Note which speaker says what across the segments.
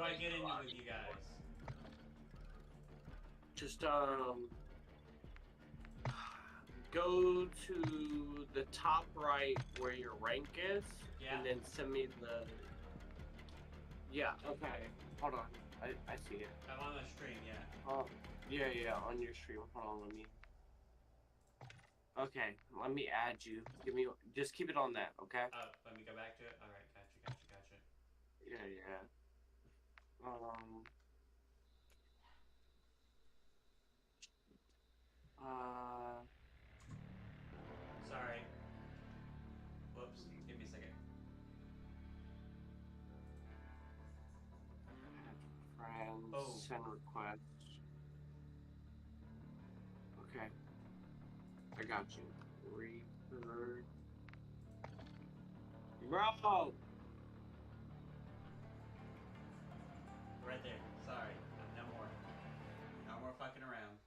Speaker 1: I get in with you guys?
Speaker 2: Just go to the top right where your rank is,
Speaker 1: Yeah.
Speaker 2: and then send me the. Yeah. Okay. Hold on. I see it.
Speaker 1: I'm on the stream. Yeah.
Speaker 2: Oh. Yeah. On your stream. Hold on. Let me. Okay. Let me add you. Give me. Just keep it on that. Okay.
Speaker 1: Oh, let me go back to it. All right. Gotcha.
Speaker 2: Yeah. Um. Uh.
Speaker 1: Sorry. Whoops. Give me a second.
Speaker 2: Add friends.
Speaker 1: Oh.
Speaker 2: Send request. Okay. I got you. Reaper. Bro!
Speaker 1: Right there. Sorry. No more. No more fucking around.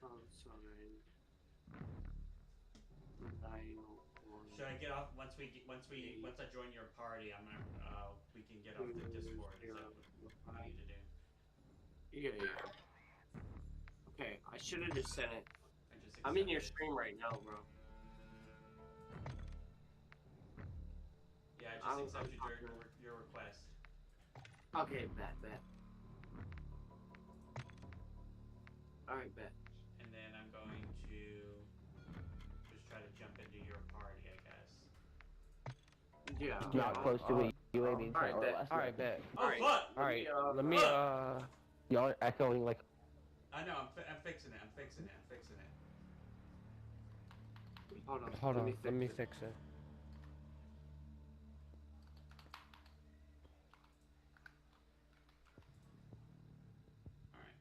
Speaker 2: Oh, sorry. 9
Speaker 1: Should I get off once I join your party? I'm gonna we can get off the Discord. Is that what we need to do?
Speaker 2: Yeah. Okay, I should have just sent it.
Speaker 1: I just
Speaker 2: I'm in your
Speaker 1: accepted.
Speaker 2: stream right now, bro.
Speaker 1: Yeah, I just
Speaker 2: I'm
Speaker 1: accepted
Speaker 2: talking.
Speaker 1: your request.
Speaker 2: Okay, bet. Alright, bet.
Speaker 1: And then I'm going to just try to jump into your party, I guess.
Speaker 2: Yeah.
Speaker 3: Not close to a UAV.
Speaker 2: Alright, bet.
Speaker 3: Alright, bet.
Speaker 1: Oh fuck!
Speaker 3: Alright, let me,
Speaker 1: Fuck!
Speaker 3: y'all are echoing like...
Speaker 1: I know, I'm fixing it.
Speaker 2: Hold on.
Speaker 3: Hold on, let me fix it.
Speaker 1: Alright.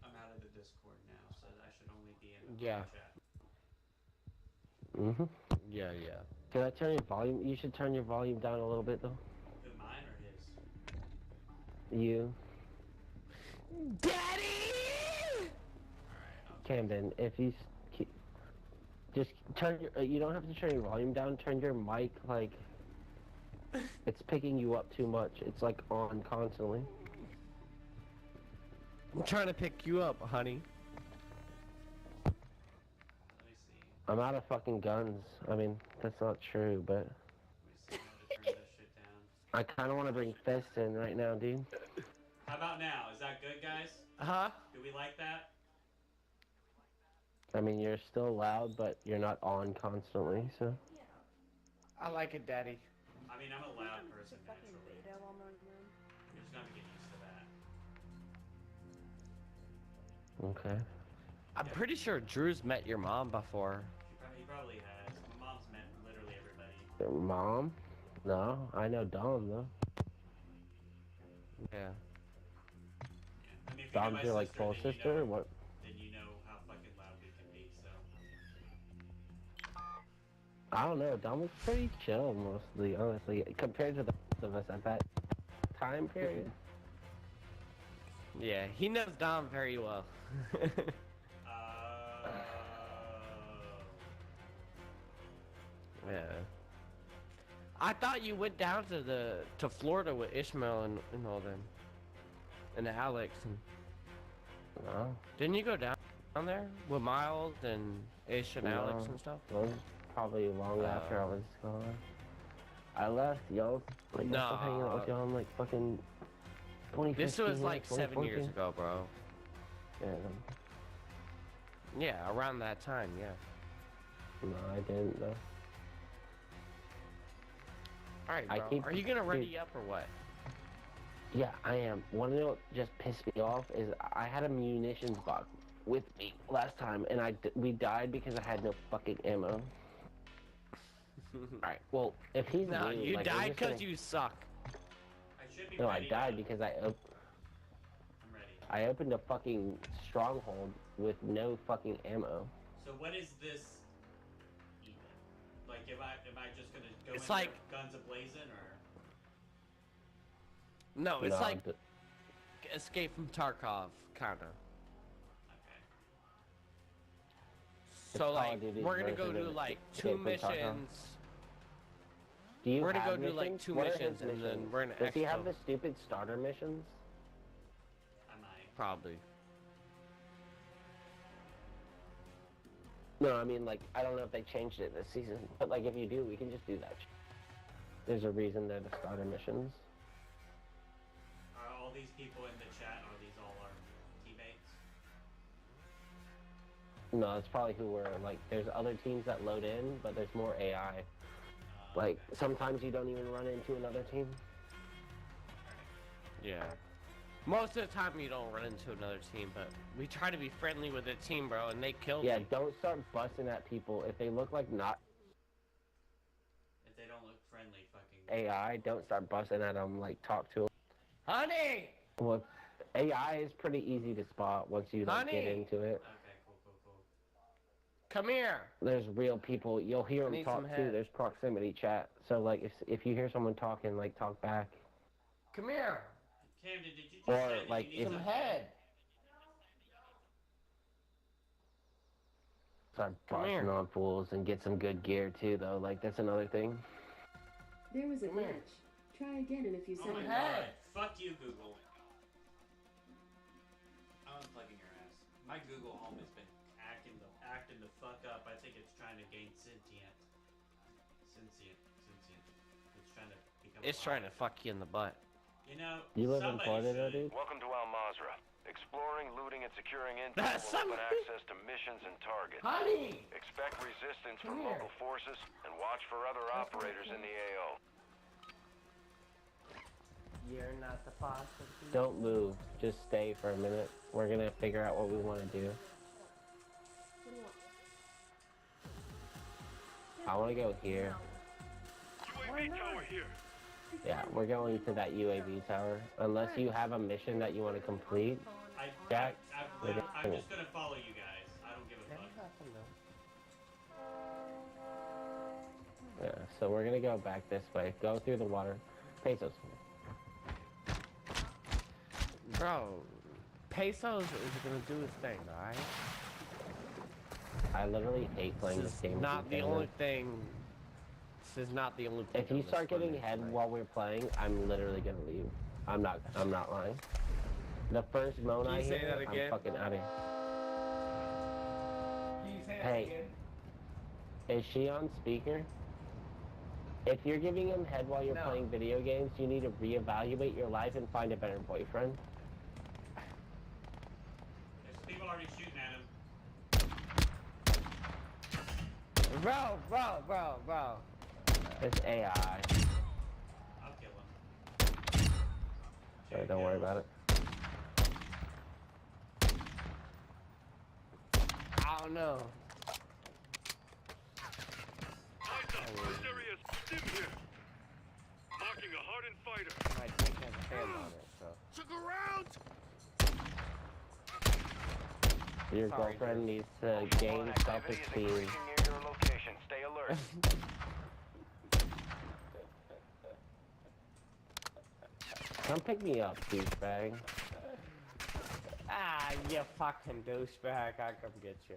Speaker 1: I'm out of the Discord now, so I should only be in the
Speaker 3: Yeah.
Speaker 1: chat.
Speaker 3: Yeah. Can I turn your volume? You should turn your volume down a little bit, though.
Speaker 1: Who, mine or his?
Speaker 3: You. Daddy!
Speaker 1: Alright,
Speaker 3: Camden, if you... Just turn your... you don't have to turn your volume down. Turn your mic, like... It's picking you up too much. It's, like, on constantly. I'm trying to pick you up, honey.
Speaker 1: let me see.
Speaker 3: I'm out of fucking guns. I mean, that's not true, but...
Speaker 1: Let me see how to turn this shit down.
Speaker 3: I kind of want to bring Fist in right now, dude.
Speaker 1: How about now? Is that good, guys?
Speaker 3: Huh?
Speaker 1: Do we like that?
Speaker 3: I mean, you're still loud, but you're not on constantly, so...
Speaker 4: I like it, Daddy.
Speaker 1: I mean, I'm a loud person naturally. You're just gonna get used to that.
Speaker 3: Okay. I'm pretty sure Drew's met your mom before.
Speaker 1: He probably has. My mom's met literally everybody.
Speaker 3: Your mom? No, I know Dom, though. Yeah.
Speaker 1: I mean, if you know
Speaker 3: Dom's
Speaker 1: my
Speaker 3: your, like,
Speaker 1: sister,
Speaker 3: full
Speaker 1: then
Speaker 3: sister, or what?
Speaker 1: Then you know how fucking loud we can be, so...
Speaker 3: I don't know, Dom was pretty chill, mostly, honestly, compared to the rest of us at that time period. Yeah, he knows Dom very well. Yeah. I thought you went down to Florida with Ishmael and all them. And Alex and... No. Didn't you go down there with Miles and Ish and Alex and stuff? That was probably long after I was gone. I left y'all. Like, I was hanging out with y'all in like fucking 2015.
Speaker 4: This was like 7 years ago, bro.
Speaker 3: Yeah.
Speaker 4: Yeah, around that time, yeah.
Speaker 3: No, I didn't though.
Speaker 4: Alright, bro. Are you gonna ready up or what?
Speaker 3: Yeah, I am. One thing that just pissed me off is I had a munitions box with me last time, and we died because I had no fucking ammo. Alright, well, if he's
Speaker 4: No,
Speaker 3: new,
Speaker 4: you
Speaker 3: like,
Speaker 4: died because you suck.
Speaker 1: I should be
Speaker 3: No,
Speaker 1: ready
Speaker 3: I died
Speaker 1: now.
Speaker 3: because
Speaker 1: I'm ready.
Speaker 3: I opened a fucking stronghold with no fucking ammo.
Speaker 1: So what is this even? Like, am I just gonna go
Speaker 4: It's
Speaker 1: in
Speaker 4: like...
Speaker 1: there guns a-blazing, or...?
Speaker 4: No, it's like... Escape from Tarkov, kinda.
Speaker 3: So
Speaker 5: Call
Speaker 3: like,
Speaker 5: of Duty's
Speaker 3: we're gonna go
Speaker 5: version
Speaker 3: do
Speaker 5: of
Speaker 3: like
Speaker 5: Escape
Speaker 3: 2
Speaker 5: from Tarkov.
Speaker 3: missions.
Speaker 5: Do you
Speaker 3: We're gonna
Speaker 5: have
Speaker 3: go do like
Speaker 5: missions?
Speaker 3: 2
Speaker 5: What are his
Speaker 3: missions, and then
Speaker 5: missions?
Speaker 3: we're gonna
Speaker 5: Does he have
Speaker 3: expo.
Speaker 5: the stupid starter missions?
Speaker 1: I might.
Speaker 3: Probably.
Speaker 5: No, I mean, like, I don't know if they changed it this season, but, like, if you do, we can just do that. There's a reason they're the starter missions.
Speaker 1: Are all these people in the chat, are these all our teammates?
Speaker 5: No, that's probably who we're, like, there's other teams that load in, but there's more AI. Like,
Speaker 1: Okay.
Speaker 5: sometimes you don't even run into another team.
Speaker 3: Yeah. Most of the time you don't run into another team, but we try to be friendly with the team, bro, and they kill
Speaker 5: Yeah,
Speaker 3: me.
Speaker 5: don't start busting at people. If they look like not
Speaker 1: If they don't look friendly, fucking...
Speaker 5: AI, don't start busting at them, like, talk to them.
Speaker 3: Honey!
Speaker 5: Well, AI is pretty easy to spot once you, like, get
Speaker 3: Honey!
Speaker 5: into it.
Speaker 1: Okay, cool.
Speaker 3: Come here!
Speaker 5: There's real people. You'll hear
Speaker 3: I
Speaker 5: them
Speaker 3: need
Speaker 5: talk,
Speaker 3: some
Speaker 5: too.
Speaker 3: head.
Speaker 5: There's proximity chat. So, like, if you hear someone talking, like, talk back.
Speaker 3: Come here!
Speaker 1: Camden, did you just
Speaker 5: Or,
Speaker 1: say that
Speaker 5: like,
Speaker 1: you need
Speaker 5: if-
Speaker 3: Some
Speaker 1: some
Speaker 3: head!
Speaker 5: Start
Speaker 3: Come
Speaker 5: busting
Speaker 3: here.
Speaker 5: on fools and get some good gear, too, though. Like, that's another thing.
Speaker 6: There was a
Speaker 3: Come here.
Speaker 6: glitch. Try again in a few
Speaker 1: Oh my
Speaker 6: seconds.
Speaker 1: god. Fuck you, Google. I'm unplugging your ass. My Google Home has been acting the fuck up. I think it's trying to gain sentient. It's trying to become
Speaker 3: It's trying to fuck you in the butt.
Speaker 1: You know,
Speaker 5: You live in
Speaker 1: somebody
Speaker 5: Florida, though,
Speaker 1: should.
Speaker 5: dude?
Speaker 7: Welcome to Al Mazrah. Exploring, looting, and securing intel
Speaker 3: That's
Speaker 7: will open
Speaker 3: something.
Speaker 7: access to missions and targets.
Speaker 3: Honey!
Speaker 7: Expect resistance
Speaker 3: Come
Speaker 7: from
Speaker 3: here.
Speaker 7: local forces and watch for other operators in the AO.
Speaker 3: You're not the boss of the...
Speaker 5: Don't move. Just stay for a minute. We're gonna figure out what we want to do. I want to go here.
Speaker 3: Why not?
Speaker 5: Yeah, we're going to that UAV tower. Unless you have a mission that you want to complete. Jack,
Speaker 1: I'm just gonna follow you guys. I don't give a fuck.
Speaker 5: Yeah, so we're gonna go back this way. Go through the water. Pesos.
Speaker 3: Bro, Pesos is gonna do his thing, alright?
Speaker 5: I literally hate playing this game. with
Speaker 3: Not
Speaker 5: you,
Speaker 3: the
Speaker 5: Cameron.
Speaker 3: only thing. This is not the only thing.
Speaker 5: If you
Speaker 3: I'm
Speaker 5: start
Speaker 3: gonna
Speaker 5: getting
Speaker 3: spend
Speaker 5: head
Speaker 3: tonight.
Speaker 5: while we're playing, I'm literally gonna leave. I'm not lying. The first moan
Speaker 3: Can
Speaker 5: I
Speaker 3: you say
Speaker 5: hear,
Speaker 3: that again?
Speaker 5: I'm fucking out of here.
Speaker 3: Can you say that
Speaker 5: Hey.
Speaker 3: again?
Speaker 5: Is she on speaker? If you're giving him head while you're
Speaker 3: No.
Speaker 5: playing video games, you need to reevaluate your life and find a better boyfriend.
Speaker 1: There's people already shooting at him.
Speaker 3: Bro.
Speaker 5: It's AI.
Speaker 1: I'll kill him.
Speaker 5: So don't worry about it.
Speaker 3: I don't know.
Speaker 8: Serious sim here. Marking a hardened fighter.
Speaker 3: My dick has a hand on it, so.
Speaker 8: Took around.
Speaker 5: Your
Speaker 3: Sorry,
Speaker 5: girlfriend needs to
Speaker 7: Ultra
Speaker 5: gain
Speaker 7: One activity is
Speaker 5: self-esteem.
Speaker 7: increasing near your location. Stay alert.
Speaker 5: Come pick me up, douchebag.
Speaker 3: Ah, you fucking douchebag. I'll come get you.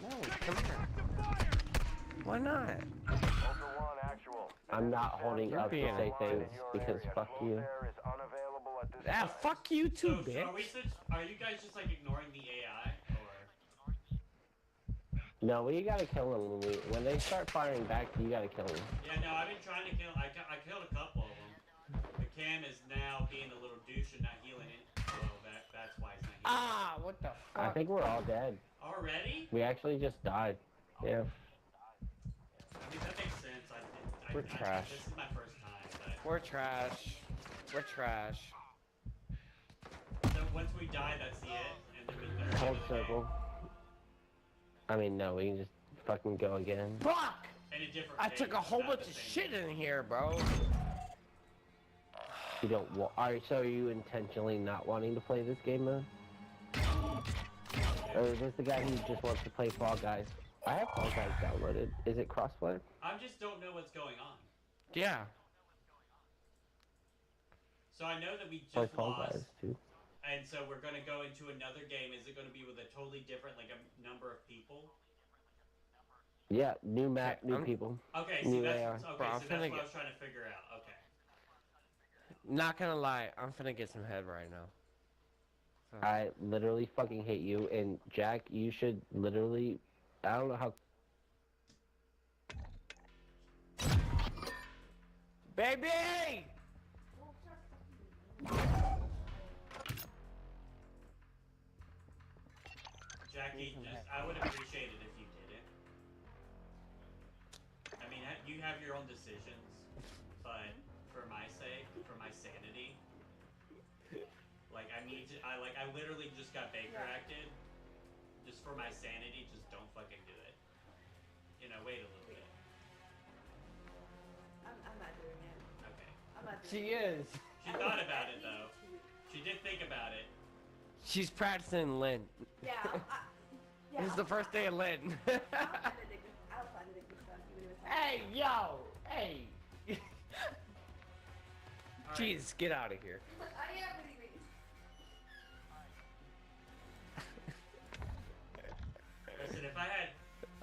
Speaker 3: No, come here. Why not?
Speaker 7: Ultra One actual.
Speaker 5: I'm not holding up to
Speaker 3: being
Speaker 5: say
Speaker 3: a
Speaker 5: things because fuck
Speaker 7: Close
Speaker 5: you.
Speaker 7: air is unavailable at this
Speaker 3: Ah,
Speaker 7: time.
Speaker 3: fuck you
Speaker 1: So,
Speaker 3: too,
Speaker 1: so
Speaker 3: bitch.
Speaker 1: are you guys just like ignoring the AI, or?
Speaker 5: No, we gotta kill them when they start firing back. You gotta kill them.
Speaker 1: Yeah, no, I've been trying to kill. I killed a couple of them. The Cam is now being a little douche and not healing it. So that's why it's not healing.
Speaker 3: Ah, what the fuck?
Speaker 5: I think we're all dead.
Speaker 1: Already?
Speaker 5: We actually just died. Yeah.
Speaker 1: I mean that makes sense.
Speaker 3: We're trash.
Speaker 1: This is my first time. But,
Speaker 3: We're trash. We're trash.
Speaker 1: so once we die, that's the it, and then we never
Speaker 5: Hold
Speaker 1: go again.
Speaker 5: circle. I mean, no, we can just fucking go again.
Speaker 3: Fuck!
Speaker 1: In a different
Speaker 3: I
Speaker 1: game,
Speaker 3: took a whole
Speaker 1: not
Speaker 3: bunch
Speaker 1: the
Speaker 3: of
Speaker 1: same
Speaker 3: shit
Speaker 1: game.
Speaker 3: in here, bro.
Speaker 5: You don't want. Alright, so are you intentionally not wanting to play this game mode? Or is this the guy who just wants to play Fall Guys? I have Fall Guys downloaded. Is it crossplay?
Speaker 1: I just don't know what's going on.
Speaker 3: Yeah.
Speaker 1: So I know that we
Speaker 5: Or
Speaker 1: just
Speaker 5: Fall
Speaker 1: lost,
Speaker 5: Guys too.
Speaker 1: and so we're gonna go into another game. Is it gonna be with a totally different, like a number of people?
Speaker 5: Yeah, new map,
Speaker 3: Okay,
Speaker 5: new
Speaker 3: I'm
Speaker 5: people,
Speaker 1: Okay, see
Speaker 5: new
Speaker 1: that's
Speaker 5: AR.
Speaker 1: okay.
Speaker 3: Bro, I'm
Speaker 1: So that's
Speaker 3: finna
Speaker 1: what I
Speaker 3: get.
Speaker 1: was trying to figure out. Okay.
Speaker 3: Not gonna lie, I'm finna get some head right now. So.
Speaker 5: I literally fucking hate you, and Jack, you should literally. I don't know how.
Speaker 3: Baby!
Speaker 1: Jackie, I would appreciate it if you didn't. I mean, you have your own decisions, but for my sake, for my sanity, like I literally just got Baker acted. Just for my sanity, just don't fucking do it. You know, wait a little bit.
Speaker 9: I'm not doing it.
Speaker 1: Okay.
Speaker 9: I'm not doing
Speaker 3: She
Speaker 9: it.
Speaker 3: is.
Speaker 1: She thought about it though. She did think about it.
Speaker 3: She's practicing Lynn.
Speaker 9: Yeah, yeah.
Speaker 3: This is the first day of Lynn.
Speaker 9: I'll find a good stuff, even if it's
Speaker 3: Hey, yo! Hey!
Speaker 1: All right.
Speaker 3: Jesus, get out of here.
Speaker 9: I am leaving.
Speaker 1: Listen, if I had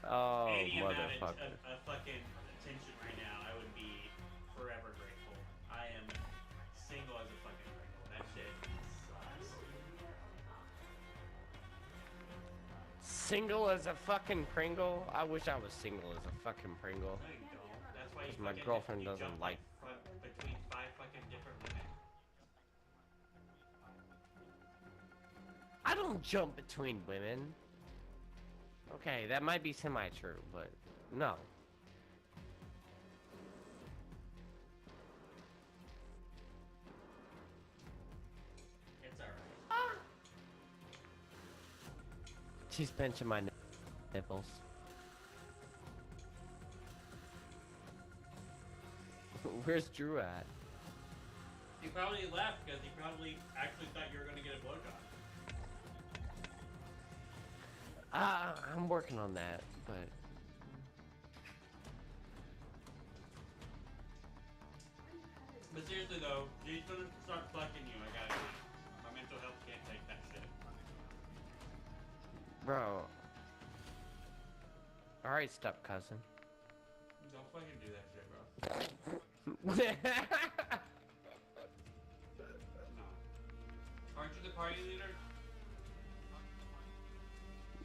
Speaker 3: Oh,
Speaker 1: any amount
Speaker 3: motherfucker.
Speaker 1: of fucking attention right now, I would be forever grateful. I am single as a fucking Pringle. That shit sucks.
Speaker 3: Single as a fucking Pringle? I wish I was single as a fucking Pringle.
Speaker 1: No, you don't. That's why you
Speaker 3: 'Cause my
Speaker 1: fucking
Speaker 3: girlfriend
Speaker 1: you
Speaker 3: doesn't
Speaker 1: jump
Speaker 3: like-
Speaker 1: between 5 fucking different women.
Speaker 3: I don't jump between women. Okay, that might be semi-true, but no.
Speaker 1: It's alright.
Speaker 3: She's pinching my nipples. Where's Drew at?
Speaker 1: He probably left because he probably actually thought you were gonna get a blowjob.
Speaker 3: I'm working on that, but
Speaker 1: But seriously though, he's gonna start fucking you. I gotta. My mental health can't take that shit.
Speaker 3: bro. All right, step cousin.
Speaker 1: Don't fucking do that shit, bro. No. Aren't you the party leader?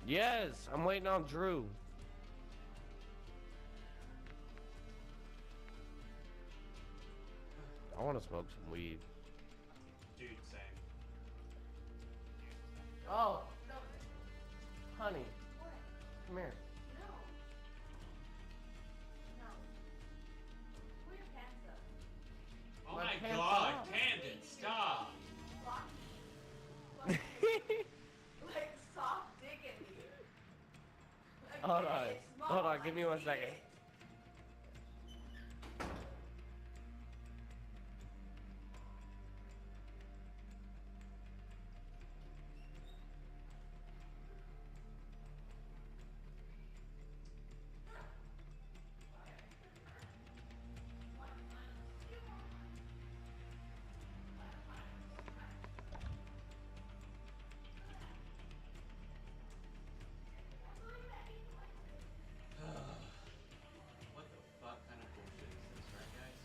Speaker 3: Yes, I'm waiting on Drew. I want to smoke some weed.
Speaker 1: Dude, same.
Speaker 3: Oh, honey, come here.
Speaker 9: No. No. Pull your pants up.
Speaker 1: Oh
Speaker 3: My
Speaker 1: my
Speaker 3: pants
Speaker 1: god,
Speaker 3: off.
Speaker 1: Camden, stop!
Speaker 9: Like soft digging me.
Speaker 3: Hold
Speaker 9: Okay,
Speaker 3: on,
Speaker 9: it's small,
Speaker 3: hold on,
Speaker 9: I
Speaker 3: give me 1
Speaker 9: see
Speaker 3: second.
Speaker 9: it.
Speaker 1: What the fuck kind of bullshit is this, right guys?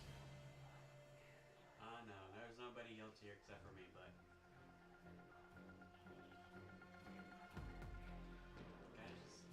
Speaker 1: No, there's nobody else here except for me, but... Guys...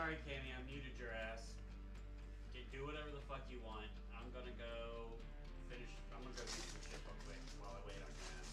Speaker 1: sorry, Cammy, I muted your ass. Do whatever the fuck you want. I'm gonna go finish. I'm gonna go do some shit real quick while I wait on your ass.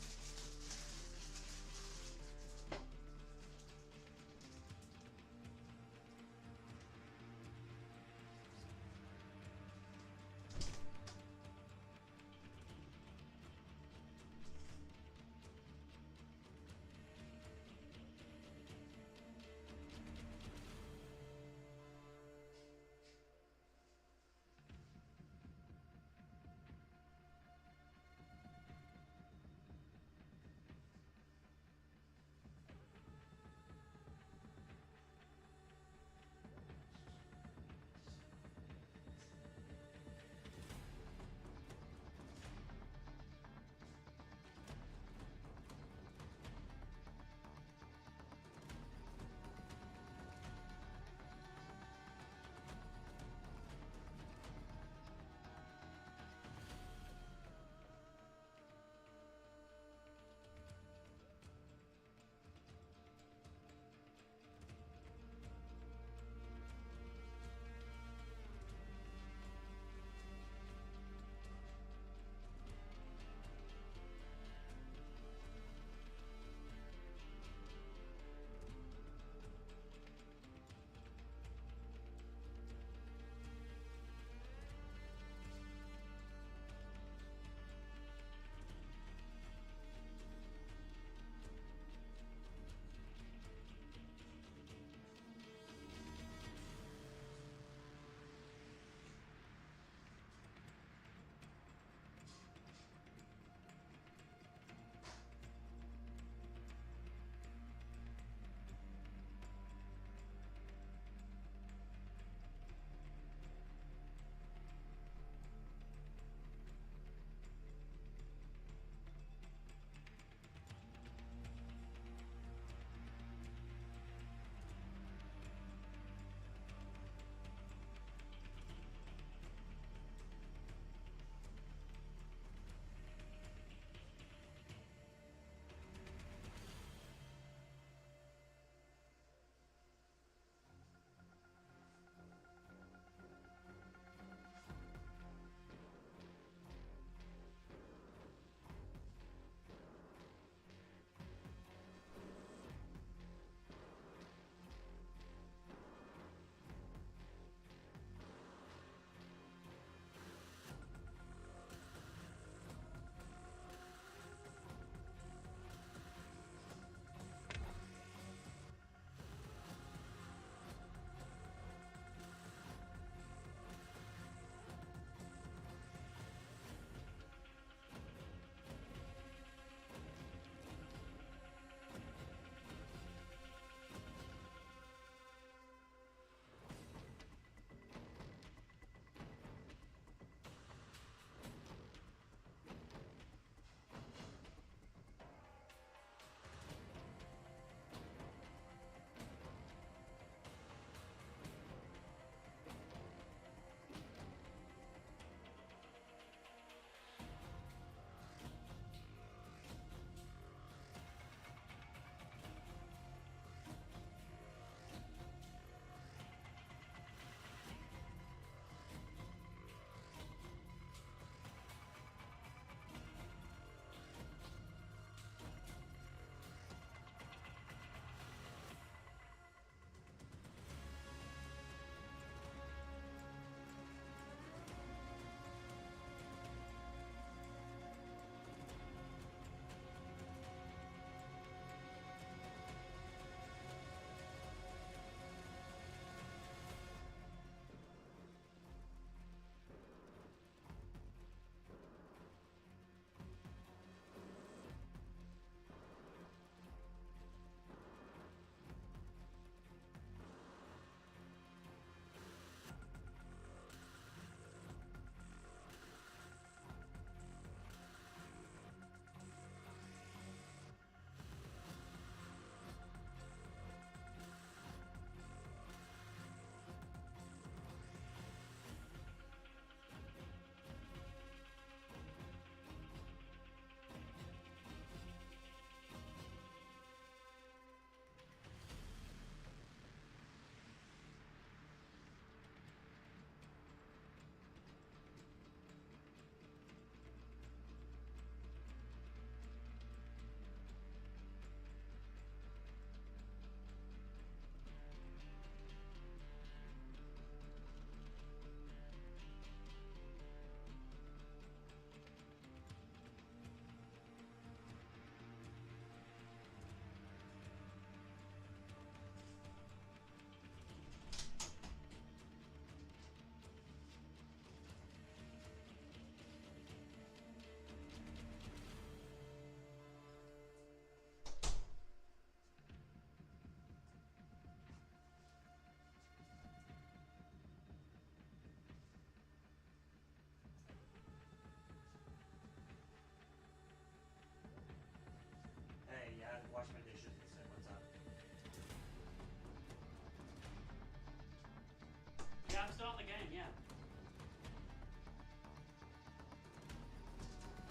Speaker 1: can, yeah.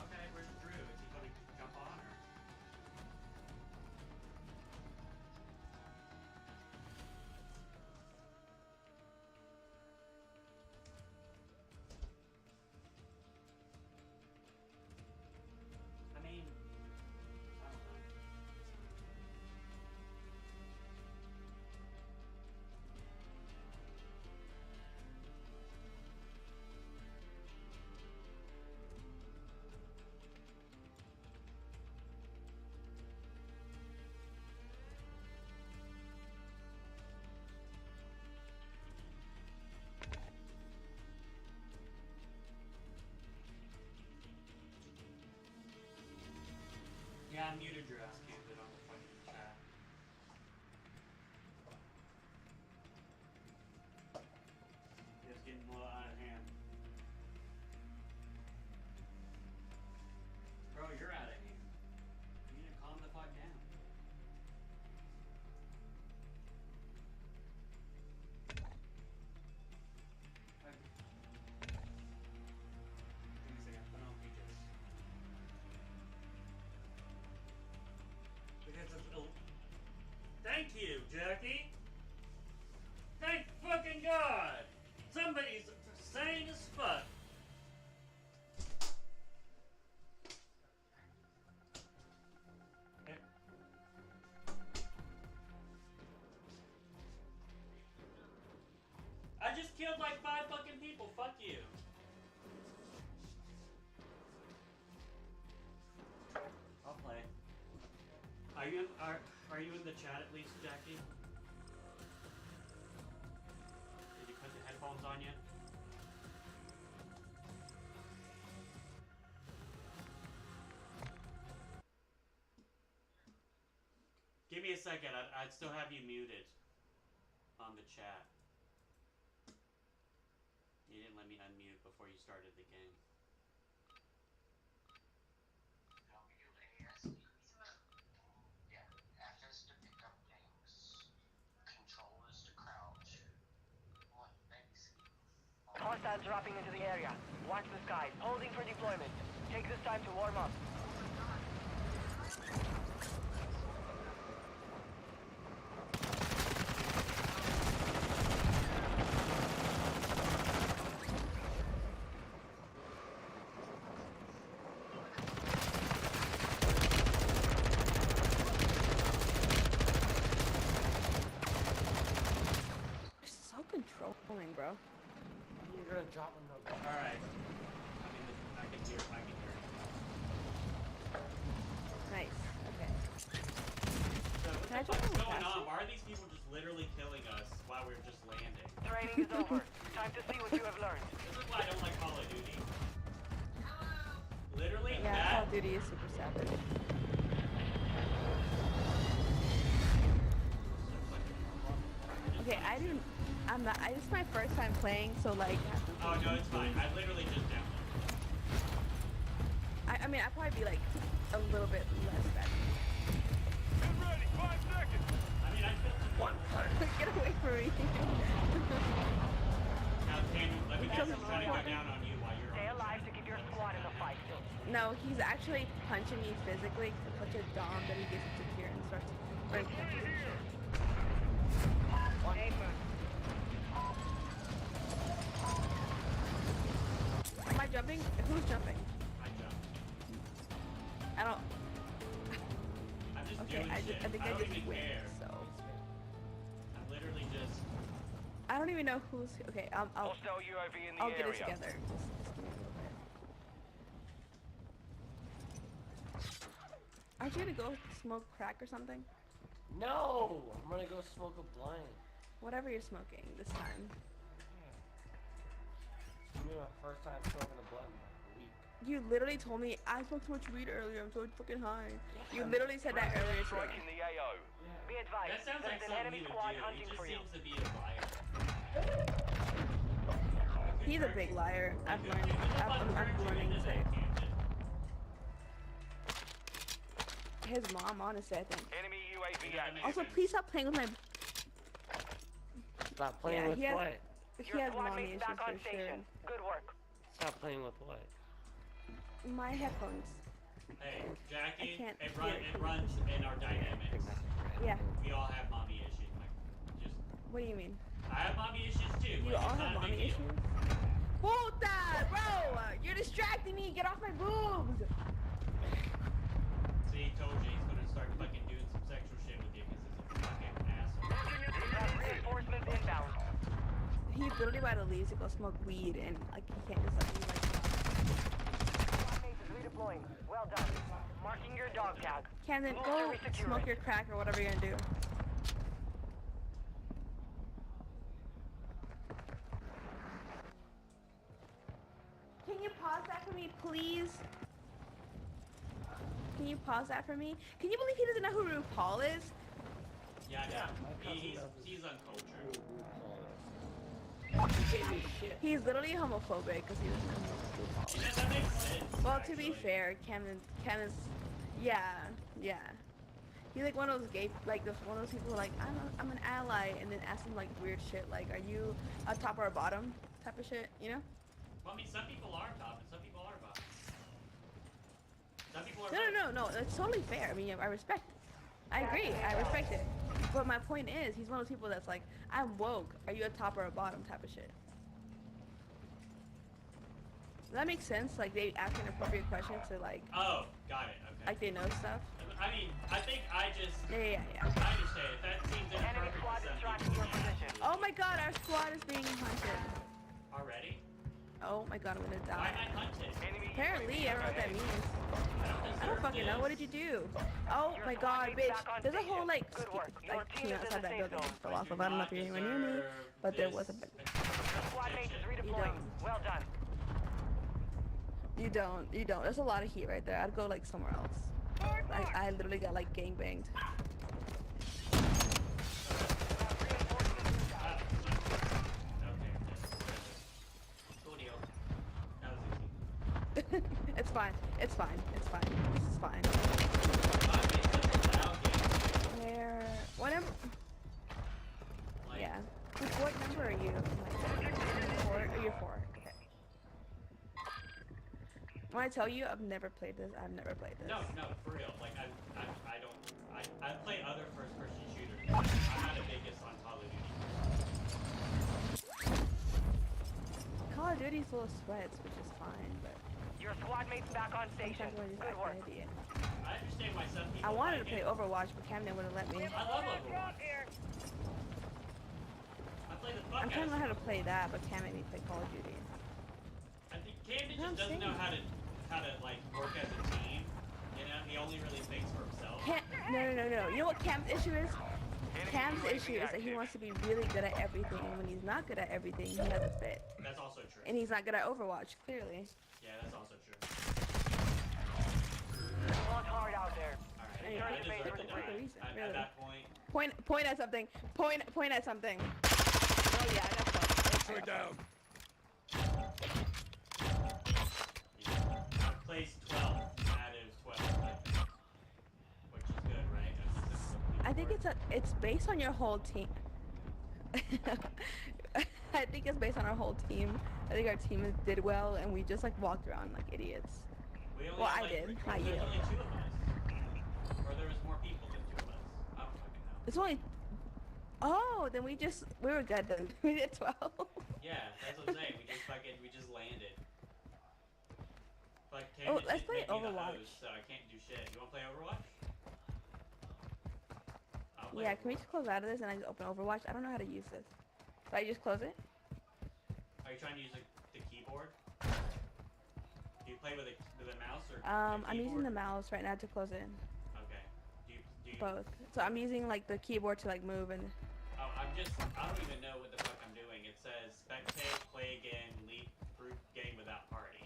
Speaker 1: Okay, where's Drew? Is he gonna jump on or? I mean, I don't know. Yeah, I muted your ass candid on the fucking chat. It's getting a little out of hand. Bro, you're out of hand. You need to calm the fuck down. Give me a second, put on PJs. Thank you, Jackie. Thank fucking God. Somebody's sane as fuck. I just killed like 5 fucking people. Fuck you. I'll play. Are you in the chat at least, Jackie? Did you put the headphones on yet? Give me a second. I'd still have you muted on the chat. You didn't let me unmute before you started the game.
Speaker 10: Hostiles dropping into the area. Watch the skies. Holding for deployment. Take this time to warm up.
Speaker 11: So controlling, bro.
Speaker 3: You're gonna drop him.
Speaker 1: Alright. I can hear.
Speaker 11: Nice. Okay.
Speaker 1: So what
Speaker 11: Can I
Speaker 1: the fuck's
Speaker 11: jump on
Speaker 1: going
Speaker 11: faster?
Speaker 1: on? Why are these people just literally killing us while we're just landing?
Speaker 10: Training is over. Time to see what you have learned.
Speaker 1: This is why I don't like Call of Duty. Literally,
Speaker 11: Yeah,
Speaker 1: that.
Speaker 11: Call of Duty is super savage. Okay, I'm not. This is my first time playing, so like.
Speaker 1: Oh no, it's fine. I literally just downloaded it.
Speaker 11: I mean, I'd probably be like a little bit less bad.
Speaker 8: Get ready, 5 seconds.
Speaker 1: I mean, I feel
Speaker 11: Get away from me.
Speaker 1: Now, Tammy, let me guess, he's trying to go down on you while you're
Speaker 10: Stay
Speaker 1: on.
Speaker 10: alive to keep your squad in the fight.
Speaker 11: No, he's actually punching me physically to such a dom that he gets insecure and starts running punches and shit. Am I jumping? Who's jumping?
Speaker 1: I jumped.
Speaker 11: I don't.
Speaker 1: I'm just
Speaker 11: Okay,
Speaker 1: doing
Speaker 11: I
Speaker 1: shit.
Speaker 11: think
Speaker 1: I
Speaker 11: I
Speaker 1: don't
Speaker 11: just
Speaker 1: even
Speaker 11: win.
Speaker 1: care.
Speaker 11: So
Speaker 1: I'm literally just.
Speaker 11: I don't even know who's. Okay, I'll
Speaker 10: Hostile UAV in the
Speaker 11: I'll get
Speaker 10: area.
Speaker 11: it together. Just give me a little bit. Aren't you gonna go smoke crack or something?
Speaker 3: No! I'm gonna go smoke a blind.
Speaker 11: Whatever you're smoking this time.
Speaker 3: It's gonna be my first time smoking a blunt in like a week.
Speaker 11: You literally told me I smoked too much weed earlier. I'm so fucking high. You literally said that earlier
Speaker 10: Strike
Speaker 11: today.
Speaker 10: in the AO. Be advised,
Speaker 1: That sounds like
Speaker 10: there's an
Speaker 1: something
Speaker 10: enemy
Speaker 1: he would
Speaker 10: squad
Speaker 1: do. He
Speaker 10: hunting
Speaker 1: just
Speaker 10: for you.
Speaker 1: seems to be a liar.
Speaker 11: He's a big liar. I'm learning to. His mom, honestly, I think.
Speaker 10: Enemy UAV active.
Speaker 11: Also, please stop playing with my.
Speaker 3: Stop playing
Speaker 11: Yeah,
Speaker 3: with
Speaker 11: he has-
Speaker 3: what?
Speaker 11: He
Speaker 10: Your
Speaker 11: has
Speaker 10: squad
Speaker 11: mommy
Speaker 10: mate's
Speaker 11: issues
Speaker 10: back on
Speaker 11: for sure.
Speaker 10: station. Good work.
Speaker 3: Stop playing with what?
Speaker 11: My headphones.
Speaker 1: Hey, Jackie,
Speaker 11: can't
Speaker 1: it
Speaker 11: hear it.
Speaker 1: runs in our dynamics.
Speaker 11: Yeah.
Speaker 1: We all have mommy issues. Just,
Speaker 11: What do you mean?
Speaker 1: I have mommy issues too.
Speaker 11: You
Speaker 1: like,
Speaker 11: all
Speaker 1: it's
Speaker 11: have
Speaker 1: not a big
Speaker 11: mommy
Speaker 1: deal.
Speaker 11: issues? Hold that, bro! You're distracting me. Get off my boobs.
Speaker 1: See, he told you he's gonna start fucking doing some sexual shit with you because he's a fucking asshole.
Speaker 10: We have reinforcements inbound.
Speaker 11: He's literally about to leave to go smoke weed, and like he can't just like leave like that.
Speaker 10: Squad mate is redeploying. Well done. Marking your dog tag.
Speaker 11: Camden,
Speaker 10: Move
Speaker 11: go
Speaker 10: to resecure
Speaker 11: smoke
Speaker 10: it.
Speaker 11: your crack or whatever you're gonna do. Can you pause that for me, please? Can you pause that for me? Can you believe he doesn't know who RuPaul is?
Speaker 1: Yeah, he's uncultured.
Speaker 11: He's literally homophobic because he doesn't know who RuPaul is.
Speaker 1: Yeah, that makes sense.
Speaker 11: Well,
Speaker 1: actually.
Speaker 11: to be fair, Camden's, yeah. He's like one of those gay, like one of those people who like, I'm an ally, and then ask him like weird shit, like, are you a top or a bottom type of shit, you know?
Speaker 1: Well, I mean, some people are top and some people are bottom. Some people are
Speaker 11: No, that's totally fair. I mean, I respect it. I agree, I respect it. But my point is, he's one of those people that's like, I'm woke, are you a top or a bottom type of shit. Does that make sense? Like, they ask an appropriate question to like...
Speaker 1: Oh, got it, okay.
Speaker 11: Like, they know stuff?
Speaker 1: I mean, I think I just...
Speaker 11: Yeah.
Speaker 1: I understand. If that seems
Speaker 10: Enemy
Speaker 1: inappropriate
Speaker 10: squad
Speaker 1: to
Speaker 10: is
Speaker 1: some
Speaker 10: tracking
Speaker 1: people,
Speaker 10: your position.
Speaker 11: Oh my god, our squad is being hunted.
Speaker 1: Already?
Speaker 11: Oh my god, I'm gonna
Speaker 1: Why
Speaker 11: die.
Speaker 1: am I hunted?
Speaker 10: Enemy
Speaker 11: Apparently, I don't know what that means. I don't fucking know. What did you do? Oh
Speaker 10: Your
Speaker 11: my
Speaker 10: squad
Speaker 11: god,
Speaker 10: mate's
Speaker 11: bitch.
Speaker 10: back on
Speaker 11: There's a whole
Speaker 10: station.
Speaker 11: like,
Speaker 10: Good work. Your
Speaker 11: like
Speaker 10: team
Speaker 11: team
Speaker 10: is in
Speaker 11: outside
Speaker 10: the
Speaker 11: that
Speaker 10: safe
Speaker 11: building
Speaker 10: zone.
Speaker 11: fell off of. I don't know if you're anywhere near me, but there was a...
Speaker 10: Your squad mate is redeploying.
Speaker 11: don't.
Speaker 10: Well done.
Speaker 11: You don't. There's a lot of heat right there. I'd go like somewhere else. Like, I literally got like gangbanged.
Speaker 1: Cool deal. That was easy.
Speaker 11: It's fine. This is fine. Where? What number?
Speaker 1: Like,
Speaker 11: Yeah. What number are you? Like, 4? Or you're 4? Okay. When I tell you, I've never played this.
Speaker 1: No, for real. Like, I play other first-person shooters. I'm not the biggest on Call of Duty.
Speaker 11: Call of Duty's full of sweats, which is fine, but
Speaker 10: Your squad mate's back on station.
Speaker 11: sometimes when I just
Speaker 10: Good
Speaker 11: act
Speaker 10: work.
Speaker 11: an idiot.
Speaker 1: I understand why some people
Speaker 11: I wanted to
Speaker 1: like
Speaker 11: play
Speaker 1: it.
Speaker 11: Overwatch, but Camden wouldn't let me.
Speaker 1: I love Overwatch. I play the fuck
Speaker 11: I'm trying to
Speaker 1: out
Speaker 11: learn how
Speaker 1: of
Speaker 11: to play that, but Cam made me play Call of Duty.
Speaker 1: I think Camden
Speaker 11: I'm
Speaker 1: just doesn't know
Speaker 11: saying.
Speaker 1: how to like work as a team. You know, he only really thinks for himself.
Speaker 11: No. You know what Cam's issue is?
Speaker 10: Enemy
Speaker 11: Cam's
Speaker 10: UAV
Speaker 11: issue is that he
Speaker 10: active.
Speaker 11: wants to be really good at everything, and when he's not good at everything, he doesn't fit.
Speaker 1: That's also true.
Speaker 11: And he's not good at Overwatch, clearly.
Speaker 1: Yeah, that's also true.
Speaker 10: Work hard out there.
Speaker 1: Alright,
Speaker 11: Hey,
Speaker 1: I
Speaker 11: what's
Speaker 1: deserve to
Speaker 11: the
Speaker 1: die.
Speaker 11: reason,
Speaker 1: At
Speaker 11: really?
Speaker 1: that point,
Speaker 11: Point at something. Point at something. Oh yeah, that's fun.
Speaker 8: down.
Speaker 1: I placed 12 out of 12, I think. Which is good, right?
Speaker 11: I think it's based on your whole team. I think it's based on our whole team. I think our team did well, and we just like walked around like idiots.
Speaker 1: We only
Speaker 11: Well,
Speaker 1: had,
Speaker 11: I
Speaker 1: like,
Speaker 11: did,
Speaker 1: three-
Speaker 11: not
Speaker 1: there's
Speaker 11: you.
Speaker 1: only 2 of us. Or there was more people than 2 of us. I don't fucking know.
Speaker 11: It's only. Oh, then we were good then. We did 12.
Speaker 1: Yeah, that's what I'm saying. We just landed. Like,
Speaker 11: Oh,
Speaker 1: Camden's
Speaker 11: let's
Speaker 1: just
Speaker 11: play
Speaker 1: making the
Speaker 11: Overwatch.
Speaker 1: host, so I can't do shit. You wanna play Overwatch? I'll play
Speaker 11: Yeah, can we
Speaker 1: Overwatch.
Speaker 11: just close out of this and I just open Overwatch? I don't know how to use this. So I just close it?
Speaker 1: Are you trying to use the keyboard? Do you play with a mouse or a
Speaker 11: I'm using
Speaker 1: keyboard?
Speaker 11: the mouse right now to close it.
Speaker 1: Okay. Do you
Speaker 11: Both. So I'm using like the keyboard to like move and.
Speaker 1: Oh, I don't even know what the fuck I'm doing. It says spectate, play again, leave group game without party.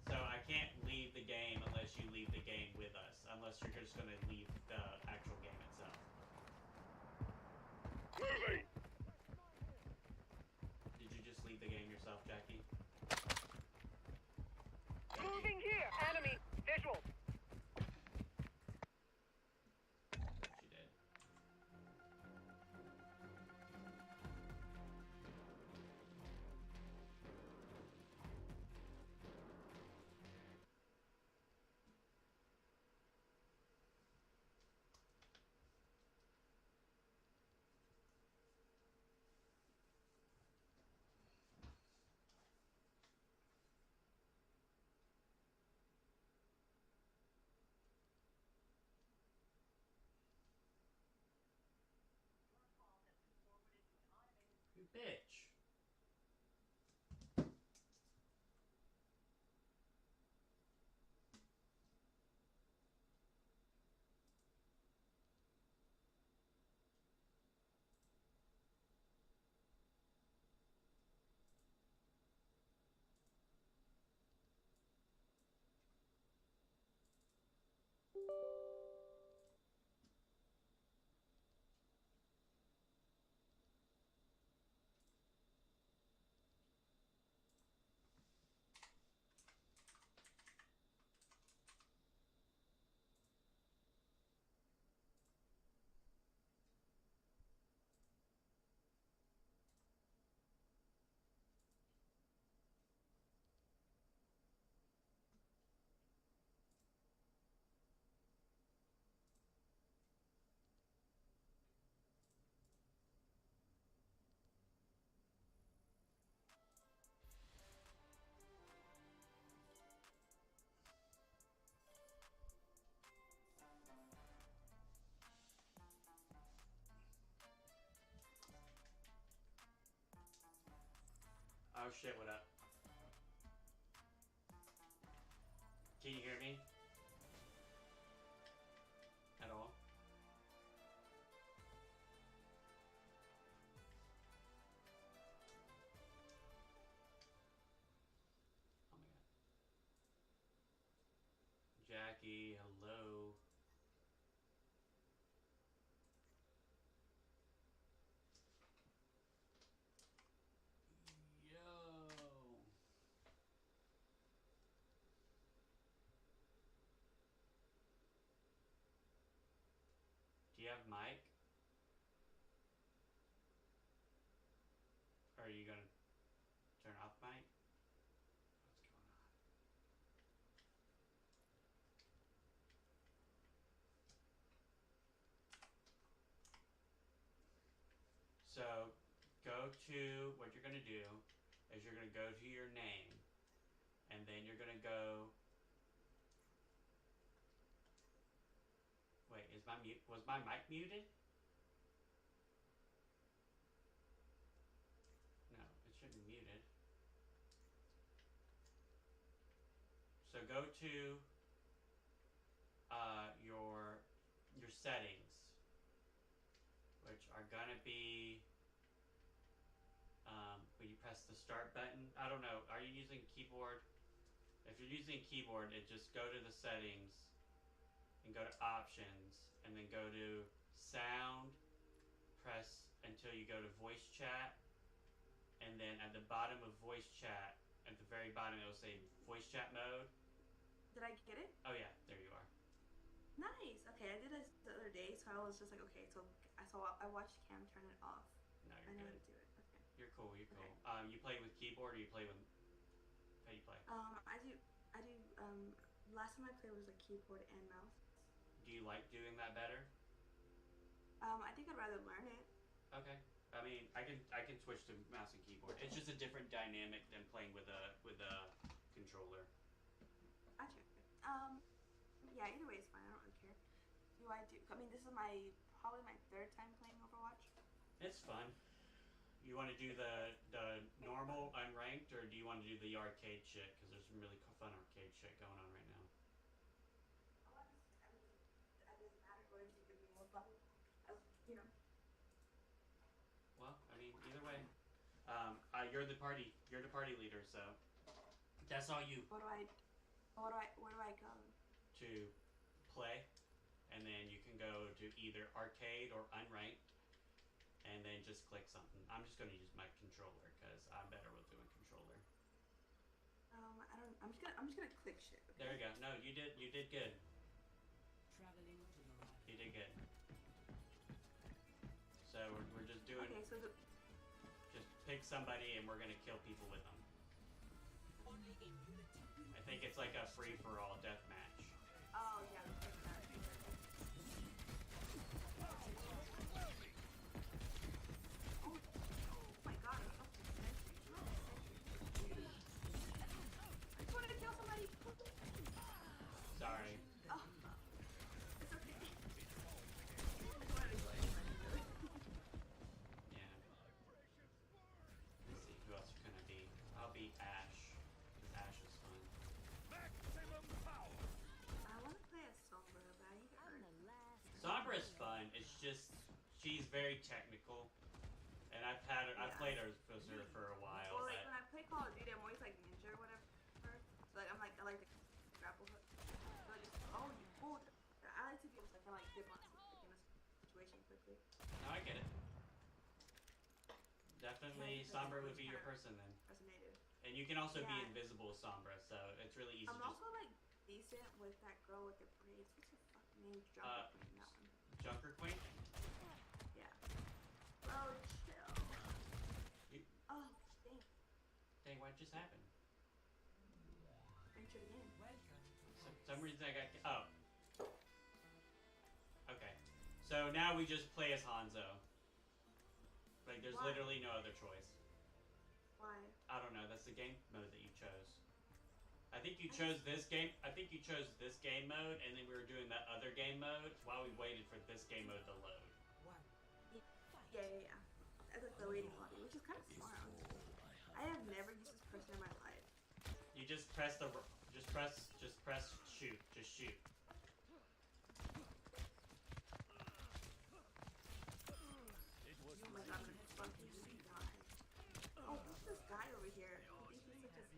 Speaker 1: So I can't leave the game unless you leave the game with us. Unless you're just gonna leave the actual game itself.
Speaker 8: Moving.
Speaker 1: Did you just leave the game yourself, Jackie?
Speaker 10: Moving here. Enemy visual.
Speaker 1: Bitch. Oh shit, what up? Can you hear me? At all? Oh my god. Jackie, hello. Yo. Do you have mic? Or are you gonna turn off mic? What's going on? So, go to, what you're gonna do is you're gonna go to your name, and then you're gonna go, wait, was my mic muted? No, it shouldn't be muted. So go to your settings, which are gonna be when you press the start button. I don't know. Are you using keyboard? If you're using keyboard, it just go to the settings and go to options, and then go to sound. Press until you go to voice chat, and then at the bottom of voice chat, at the very bottom, it will say voice chat mode.
Speaker 11: Did I get it?
Speaker 1: Oh yeah, there you are.
Speaker 11: Nice. Okay, I did this the other day, so I was just like, okay, so I watched Cam turn it off.
Speaker 1: No,
Speaker 11: I
Speaker 1: you're
Speaker 11: know
Speaker 1: good.
Speaker 11: how to do it. Okay.
Speaker 1: You're cool. You're cool.
Speaker 11: Okay.
Speaker 1: You play with keyboard, or you play with? How do you play?
Speaker 11: I do. Last time I played was like keyboard and mouse.
Speaker 1: Do you like doing that better?
Speaker 11: I think I'd rather learn it.
Speaker 1: Okay. I mean, I can switch to mouse and keyboard. It's just a different dynamic than playing with a controller.
Speaker 11: Gotcha. Yeah. Either way is fine. I don't really care. I mean, this is probably my third time playing Overwatch.
Speaker 1: It's fun. You want to do the normal unranked, or do you want to do the arcade shit? Because there's some really fun arcade shit going on right now.
Speaker 11: It doesn't matter what you give me more fun. You know.
Speaker 1: Well, I mean, either way, you're the party leader, so that's all you.
Speaker 11: Where do I go?
Speaker 1: To play, and then you can go to either arcade or unranked, and then just click something. I'm just going to use my controller because I'm better with doing controller.
Speaker 11: I'm just gonna click shit. Okay?
Speaker 1: There you go. No, you did good.
Speaker 10: Traveling to the right.
Speaker 1: You did good. So we're just doing.
Speaker 11: Okay, so
Speaker 1: just pick somebody, and we're gonna kill people with them.
Speaker 10: Only in unity.
Speaker 1: I think it's like a free for all death match.
Speaker 11: oh yeah, let's take that. Oh my god, I'm so sentry. I just wanted to kill somebody.
Speaker 1: Sorry.
Speaker 11: Oh, it's okay. I just wanted to kill somebody.
Speaker 1: Yeah. she's very technical, and I've played her for a while.
Speaker 11: Well, like
Speaker 1: but...
Speaker 11: when I play Call of Duty, I'm always like ninja or whatever. So, like I like the grapple hook. So like, I like to be able to like dip on in a situation quickly.
Speaker 1: No, I get it. Definitely, Sombra would be your person then.
Speaker 11: Resonated.
Speaker 1: And you can also be invisible, Sombra, so it's really easy.
Speaker 11: I'm also like decent with that girl with the braids. What's her fucking name? Junker Queen. That one.
Speaker 1: Junker Queen?
Speaker 11: Yeah. Bro, chill. Oh, dang.
Speaker 1: Dang, what just happened?
Speaker 11: Enter the game.
Speaker 1: Some reason I got... Oh. Okay. So now we just play as Hanzo. Like, there's literally no other choice.
Speaker 11: Why?
Speaker 1: I don't know. That's the game mode that you chose. I think you chose this game. I think you chose this game mode, and then we were doing that other game mode while we waited for this game mode to load.
Speaker 11: Yeah. That's like the waiting lobby, which is kind of smart. I have never used this person in my life.
Speaker 1: You just press the. Just press shoot. Just shoot.
Speaker 11: Oh my god, I'm gonna fucking die. Oh, who's this guy over here? I think he's such a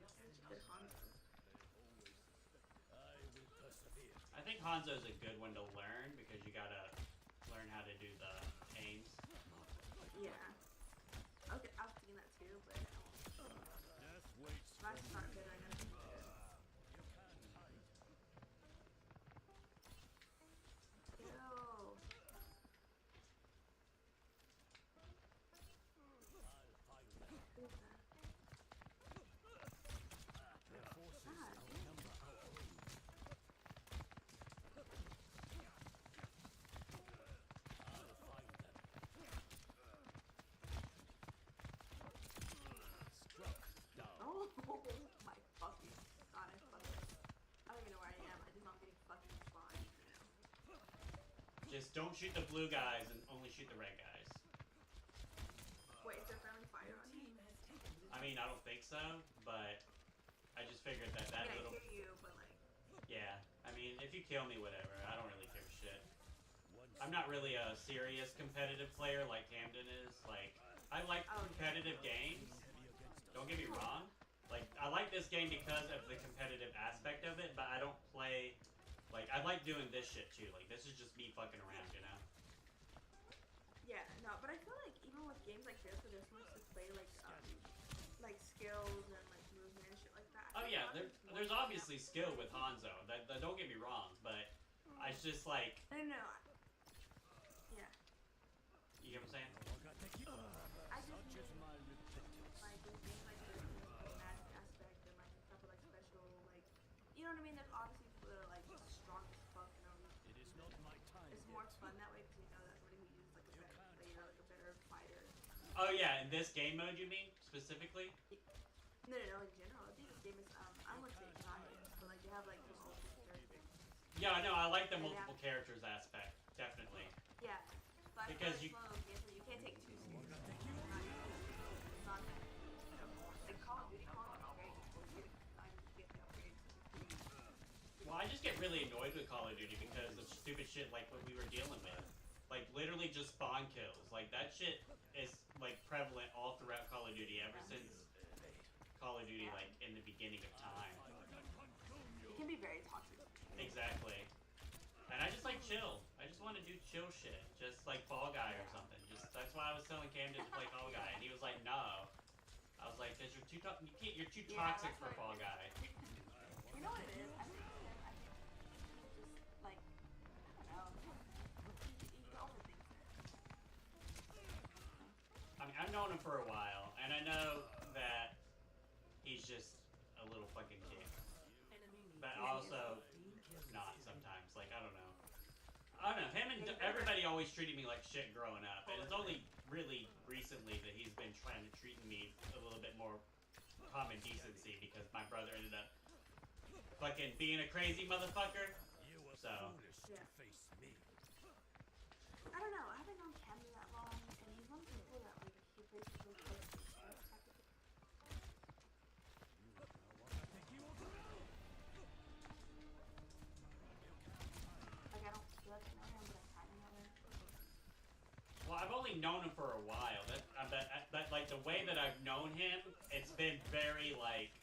Speaker 11: good Hanzo.
Speaker 1: I think Hanzo's a good one to learn because you gotta learn how to do the aims.
Speaker 11: Yeah. Okay, I was thinking that too, but I won't. If I start good, I'm gonna be good. Ew. Who's that? God, oh my fucking god, I don't even know where I am. I just know I'm getting fucking spawned right now.
Speaker 1: Just don't shoot the blue guys and only shoot the red guys.
Speaker 11: Wait, is there friendly fire on you?
Speaker 1: I mean, I don't think so, but I just figured that little.
Speaker 11: I hear you, but like.
Speaker 1: Yeah, I mean, if you kill me, whatever. I don't really give a shit. I'm not really a serious competitive player like Camden is. Like, I like competitive games. Don't get me wrong. Like, I like this game because of the competitive aspect of it, but I don't play. Like, I like doing this shit too. Like, this is just me fucking around, you know?
Speaker 11: Yeah, no, but I feel like even with games like this, where there's so much to play, like skills and like movement and shit like that.
Speaker 1: Oh yeah, there's obviously skill with Hanzo. That don't get me wrong, but I just like.
Speaker 11: No. Yeah.
Speaker 1: You get what I'm saying?
Speaker 11: I just mean, like with games like this, the magic aspect and like stuff with like special, like, you know what I mean? There's obviously people that are like strong as fuck, you know. It's more fun that way because you know that somebody who uses like a better, like a better fighter.
Speaker 1: Oh yeah, in this game mode you mean specifically?
Speaker 11: No, in general. I think this game is I wouldn't say biased, but like they have like the multiple characters.
Speaker 1: Yeah, no, I like the multiple characters aspect, definitely.
Speaker 11: Yeah. But
Speaker 1: because
Speaker 11: you one of those games where you can't take too seriously. It's not that. Like Call of Duty,
Speaker 1: well, I just get really annoyed with Call of Duty because of stupid shit like what we were dealing with. Like, literally just spawn kills. Like, that shit is, like, prevalent all throughout Call of Duty ever since Call of Duty, like, in the beginning of time.
Speaker 11: It can be very toxic.
Speaker 1: Exactly. And I just, like, chill. I just want to do chill shit. Just, like, Fall Guy or something. That's why I was telling Camden to play Fall Guy. And he was like, no. I was like, because you're too toxic for Fall Guy.
Speaker 11: You know what it is? I think just, like, I don't know. You overthink it.
Speaker 1: I mean, I've known him for a while, and I know that he's just a little fucking kid. But also, not sometimes. Like, I don't know. Him and everybody always treated me like shit growing up, and it's only really recently that he's been trying to treat me a little bit more common decency because my brother ended up fucking being a crazy motherfucker. So.
Speaker 11: Yeah. I don't know. I haven't known Camden that long, and he's one of the people that like he plays with really close to stuff. Like I don't feel like I know him, but I kind of know him.
Speaker 1: Well, only known him for a while. But like the way that I've known him, it's been very like,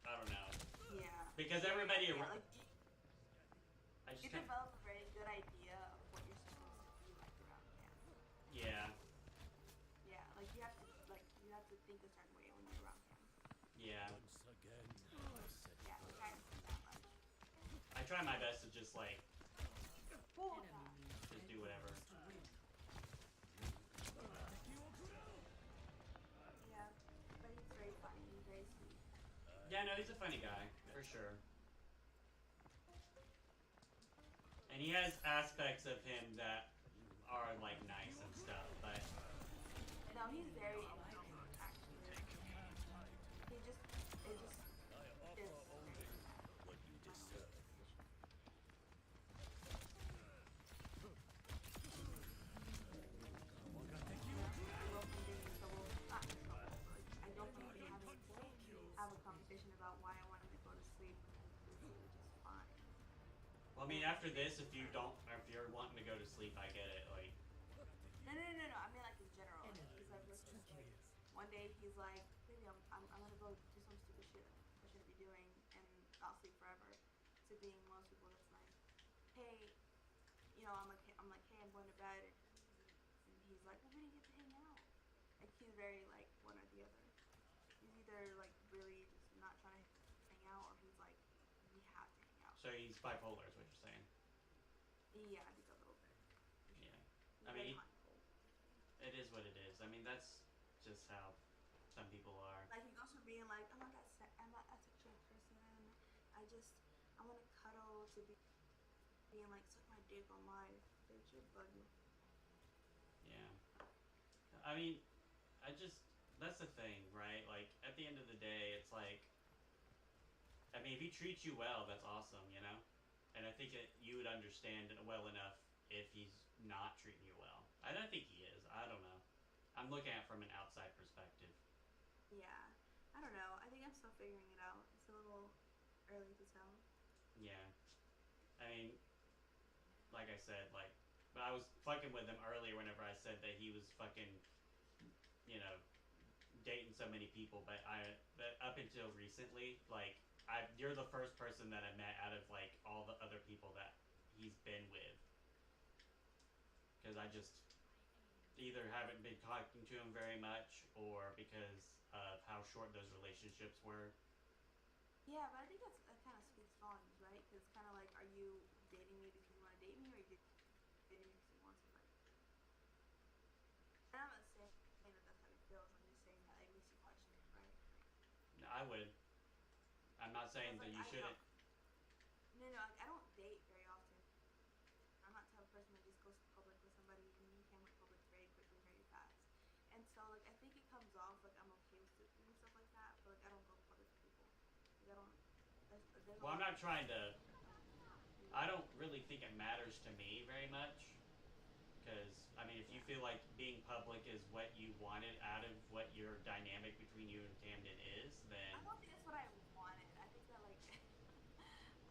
Speaker 1: I don't know.
Speaker 9: Yeah.
Speaker 1: Because everybody
Speaker 9: Yeah,
Speaker 1: around.
Speaker 9: like you develop a very good idea of what you're supposed to be like around camp.
Speaker 1: Yeah.
Speaker 9: Yeah, like you have to think a certain way when you're around camp.
Speaker 1: Yeah.
Speaker 9: Yeah, like I don't think that much.
Speaker 1: I try my best to just like,
Speaker 9: Cool.
Speaker 1: just do whatever.
Speaker 9: Yeah, but he's very funny. He's very sweet.
Speaker 1: Yeah, no, he's a funny guy for sure. And he has aspects of him that are like nice and stuff, but
Speaker 9: No, he's very intelligent actually. It just is. I don't think we have a conversation about why I wanted to go to sleep, which is fine.
Speaker 1: well, I mean, after this, if you're wanting to go to sleep, I get it. Like,
Speaker 9: No. I mean, like in general. He's like, listen. One day he's like, baby, I'm gonna go do some stupid shit I shouldn't be doing, and I'll sleep forever. To being most people, that's like, hey, I'm like, hey, I'm going to bed, and he's like, well, we didn't get to hang out. Like he's very like one or the other. He's either like really just not trying to hang out, or he's like, we have to hang out.
Speaker 1: so he's bipolar, is what you're saying?
Speaker 9: Yeah, I think a little bit.
Speaker 1: Yeah.
Speaker 9: He's
Speaker 1: I
Speaker 9: very
Speaker 1: mean,
Speaker 9: mindful.
Speaker 1: it is what it is. I mean, that's just how some people are.
Speaker 9: Like he goes from being like, I'm not a sexual person. I want to cuddle, to being like, suck my dick on life. Bitch, you're bugging.
Speaker 1: Yeah. I mean, that's the thing, right? Like, at the end of the day, it's like, I mean, if he treats you well, that's awesome, you know? And I think that you would understand it well enough if he's not treating you well. I don't think he is. I don't know. I'm looking at it from an outside perspective.
Speaker 9: Yeah. I don't know. I think I'm still figuring it out. It's a little early to tell.
Speaker 1: Yeah. I mean, like I said, like, but I was fucking with him earlier whenever I said that he was fucking, dating so many people, but up until recently, like, you're the first person that I met out of, like, all the other people that he's been with. Because I just either haven't been talking to him very much, or because of how short those relationships were.
Speaker 9: Yeah, but I think that kind of speaks volumes, right? Because it's kind of like, are you dating me because you want to date me, or are you dating me because you want somebody? And I'm not saying that that's how it feels. I'm just saying that it makes you question it, right?
Speaker 1: No, I would. I'm not saying that you shouldn't.
Speaker 9: No, like, I don't date very often. I'm not the type of person that just goes to public with somebody and you can with public very quickly, very fast. And so, like, I think it comes off like I'm okay with doing stuff like that, but like I don't go public with people. Like, I don't.
Speaker 1: Well, I'm not trying to. I don't really think it matters to me very much. Because, I mean, if you feel like being public is what you wanted out of what your dynamic between you and Camden is, then.
Speaker 9: I don't think that's what I wanted. I think that, like,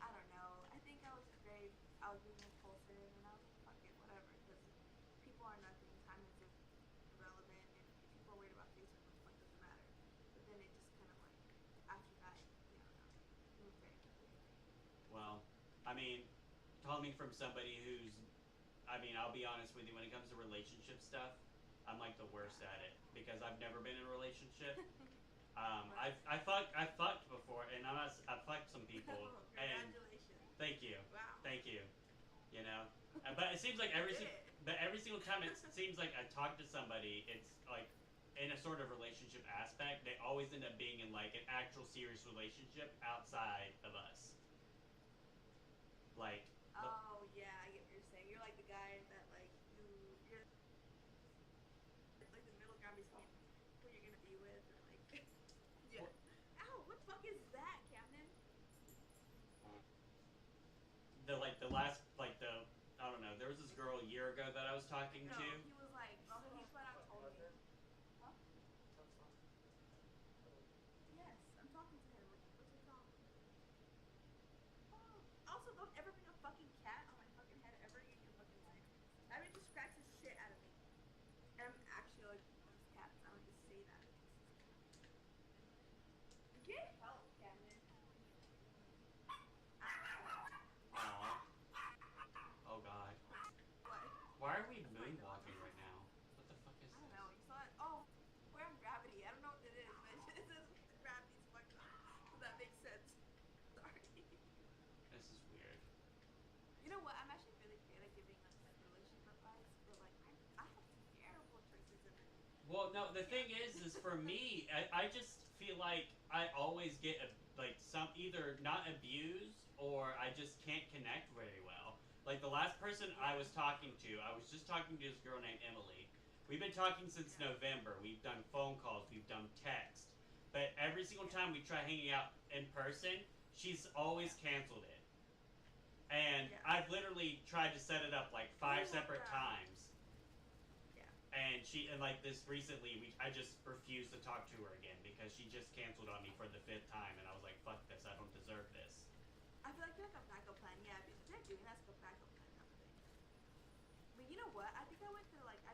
Speaker 9: I don't know. I think I was being impulsive, and I was like, fuck it, whatever. Because people are nothing. Time is irrelevant, and if people are worried about Facebook, like, doesn't matter. But then it just kind of like, after that, it moved very quickly.
Speaker 1: Well, I mean, coming from somebody who's, I mean, I'll be honest with you, when it comes to relationship stuff, I'm like the worst at it because I've never been in a relationship. I fucked before, and I fucked some people, and thank you,
Speaker 9: Wow.
Speaker 1: thank you, but it seems like every single time it seems like I talk to somebody, it's like in a sort of relationship aspect, they always end up being in like an actual serious relationship outside of us. Like.
Speaker 9: Oh yeah, I get what you're saying. You're like the guy that like you're like the middle ground between who you're gonna be with, or like yeah. Ow, what the fuck is that, Camden?
Speaker 1: The last I don't know. There was this girl a year ago that I was talking
Speaker 9: No,
Speaker 1: to.
Speaker 9: he was like, so he flat out told me. Huh? Yes, I'm talking to him. What's your problem? Oh. Also, don't ever bring a fucking cat on my fucking head ever again in your fucking life. That bitch just cracks the shit out of me. Get help, Camden.
Speaker 1: Aw. Oh god.
Speaker 9: What?
Speaker 1: Why are we moonwalking right now? What the fuck is
Speaker 9: I
Speaker 1: this?
Speaker 9: don't know. You saw it? Oh, we're on gravity. I don't know what it is, but it says gravity's fucked up. So that makes sense. Sorry.
Speaker 1: This is weird.
Speaker 9: You know what? I'm actually really great at giving like relationship advice, but like I have terrible choices in it.
Speaker 1: Well, no, the thing is for me, I just feel like I always get like some either not abused or I just can't connect very well. Like the last person I was talking to, I was just talking to this girl named Emily. We've been talking since November. We've done phone calls, we've done text, but every single time we try hanging out in person, she's always canceled it. And I've literally tried to set it up like 5 separate times. And like this recently, I just refused to talk to her again because she just canceled on me for the 5th time, and I was like, "Fuck this! I don't deserve this."
Speaker 9: I feel like you're like a backup plan. Yeah, if they're doing that's like a backup plan type of thing. But you know what? I think I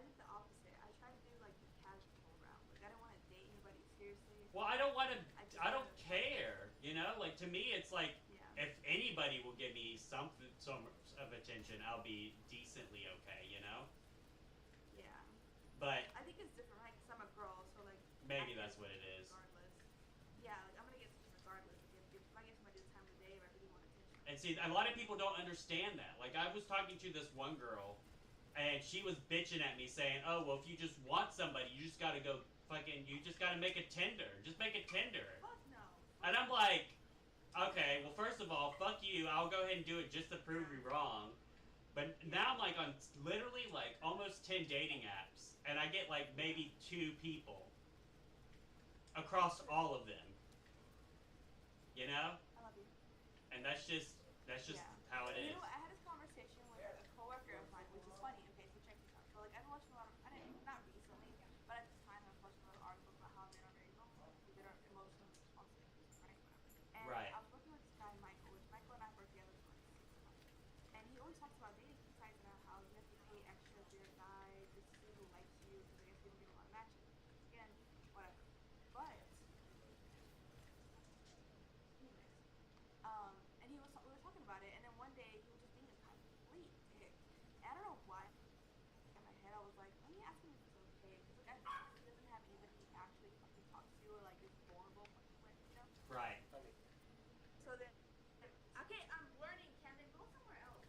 Speaker 9: did the opposite. I tried to do like the casual route. Like I don't want to date anybody seriously.
Speaker 1: Well, I don't want to. I don't care. You know, like to me, it's like if anybody will give me some of attention, I'll be decently okay. You know.
Speaker 9: Yeah.
Speaker 1: But
Speaker 9: I think it's different, right? Because I'm a girl, so like.
Speaker 1: Maybe that's what it is.
Speaker 9: Regardless. Yeah, like I'm gonna get attention regardless. If I get somebody this time of the day, if I really want attention.
Speaker 1: And see, a lot of people don't understand that. Like I was talking to this one girl, and she was bitching at me saying, "Oh, well, if you just want somebody, you just gotta go fucking. You just gotta make a Tinder. Just make a Tinder."
Speaker 9: Fuck no.
Speaker 1: And I'm like, okay, well, first of all, fuck you. I'll go ahead and do it just to prove you wrong. But now I'm like on literally like almost 10 dating apps, and I get like maybe 2 people across all of them. You know?
Speaker 9: I love you.
Speaker 1: And that's just how it is.
Speaker 9: You know what? I had this conversation with a coworker of mine, which is funny. Okay, so check this out. So like I've been watching a lot of, not recently, but at this time I've watched a lot of articles about how men are very emotional, that are emotionally responsive, right? And
Speaker 1: Right.
Speaker 9: I was working with this guy Michael, which Michael and I worked together for like 6 months, and he always talks about dating. He talks about how you have to pay extra for your guy just to see who likes you, because I guess we don't get a lot of matches. Again, whatever. But and we were talking about it, and then one day he was just being a complete dick. And I don't know why. In my head, I was like, let me ask him if it's okay, because like he doesn't have anybody he actually fucking talks to or like is vulnerable fucking with, you know.
Speaker 1: Right.
Speaker 9: So then, okay, I'm learning, Camden. Go somewhere else.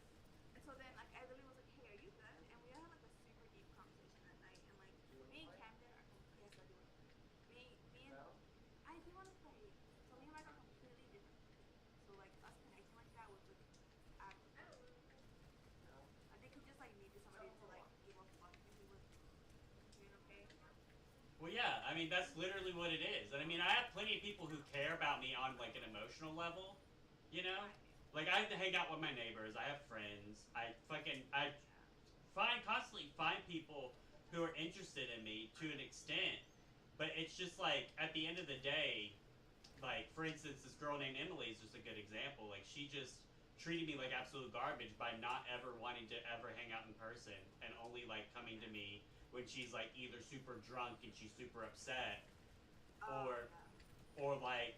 Speaker 9: And so then, like, I literally was like, hey, are you good? And we had like a super deep conversation that night, and like me and Camden are yes, I do. Me and I do want to play. So me and Mike are completely different. So like us connecting like that was like I think he just like needed somebody to like give a fuck and he was doing okay.
Speaker 1: Well, yeah, I mean, that's literally what it is. And I mean, I have plenty of people who care about me on like an emotional level, you know? Like I hang out with my neighbors, I have friends, I constantly find people who are interested in me to an extent, but it's just like at the end of the day, like for instance, this girl named Emily is just a good example. Like she just treated me like absolute garbage by not ever wanting to ever hang out in person and only like coming to me when she's like either super drunk and she's super upset, or like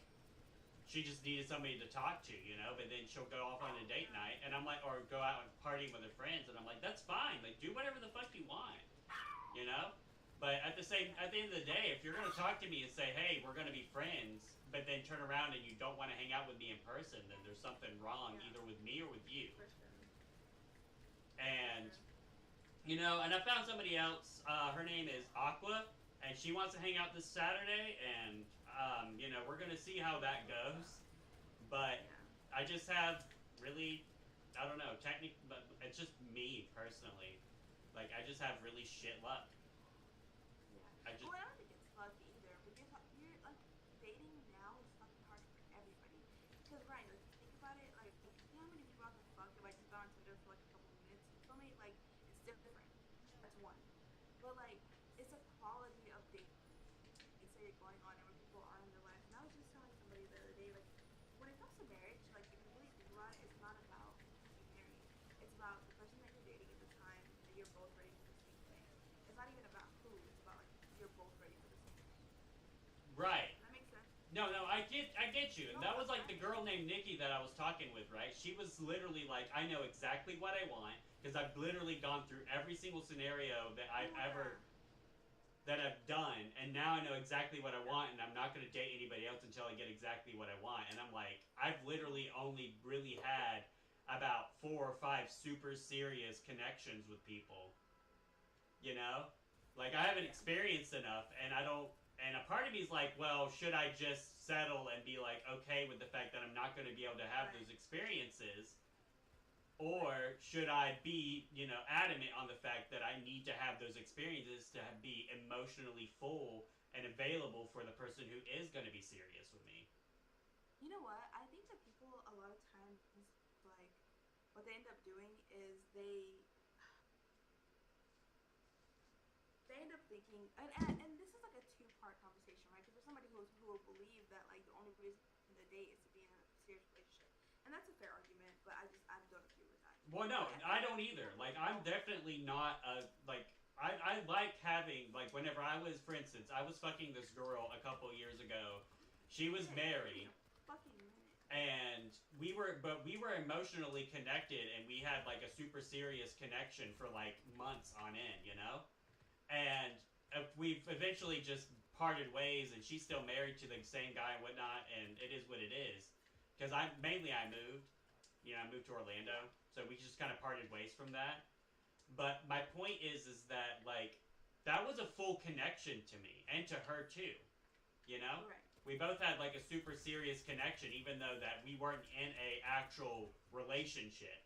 Speaker 1: she just needed somebody to talk to, you know. But then she'll go off on a date night, and I'm like, or go out and partying with her friends, and I'm like, that's fine. Like do whatever the fuck you want, you know. But at the end of the day, if you're gonna talk to me and say, hey, we're gonna be friends, but then turn around and you don't want to hang out with me in person, then there's something wrong either with me or with you. And you know, and I found somebody else. Her name is Aqua, and she wants to hang out this Saturday, and you know, we're gonna see how that goes. But I just have really, I don't know, but it's just me personally. Like I just have really shit luck.
Speaker 9: Well, I don't think it's luck either. But you're like dating now is fucking hard for everybody. Because Ryan, like think about it, like you know how many people out there fuck if I just got on Tinder for like a couple minutes. So many like it's different. That's one. But like it's a quality of dating. It's that you're going on and where people are in their life. And I was just telling somebody the other day, like when it comes to marriage, like if you really think about it, it's not about being married. It's about the person that you're dating at the time that you're both ready for the same thing. It's not even about who. It's about like you're both ready for the same thing.
Speaker 1: Right.
Speaker 9: That makes sense.
Speaker 1: No, I get you. And that was like the girl named Nikki that I was talking with, right? She was literally like, I know exactly what I want because I've literally gone through every single scenario that I've done, and now I know exactly what I want, and I'm not going to date anybody else until I get exactly what I want. And I'm like, I've literally only really had about 4 or 5 super serious connections with people. You know? Like, I haven't experienced enough, and I don't. And a part of me is like, well, should I just settle and be like, okay with the fact that I'm not going to be able to have those experiences? Or should I be, adamant on the fact that I need to have those experiences to be emotionally full and available for the person who is going to be serious with me?
Speaker 9: You know what? I think that people a lot of times, like, what they end up doing is they end up thinking, and this is like a two-part conversation, right? Because there's somebody who will believe that like the only reason to date is to be in a serious relationship, and that's a fair argument. But I don't agree with that.
Speaker 1: Well, no, I don't either. Like, I'm definitely not I like having, like, whenever I was, for instance, I was fucking this girl a couple years ago. She was married. And we were emotionally connected, and we had like a super serious connection for like months on end, And we've eventually just parted ways, and she's still married to the same guy and whatnot, and it is what it is. Because I moved, I moved to Orlando, so we just kind of parted ways from that. But my point is that like that was a full connection to me and to her too,
Speaker 9: Right.
Speaker 1: We both had like a super serious connection, even though that we weren't in a actual relationship,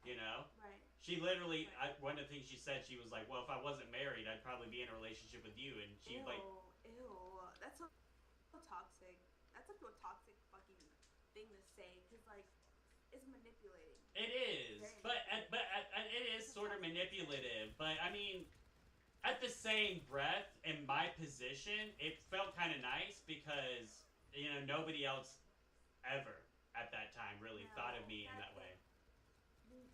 Speaker 9: Right.
Speaker 1: She literally, one of the things she said, she was like, well, if I wasn't married, I'd probably be in a relationship with you, and she
Speaker 9: Ew,
Speaker 1: like...
Speaker 9: Ew, that's so toxic. That's like a toxic fucking thing to say, because like, it's manipulating.
Speaker 1: It is, but it is sort of manipulative, but I mean... At the same breath, in my position, it felt kind of nice because, nobody else ever at that time really thought of me in that way.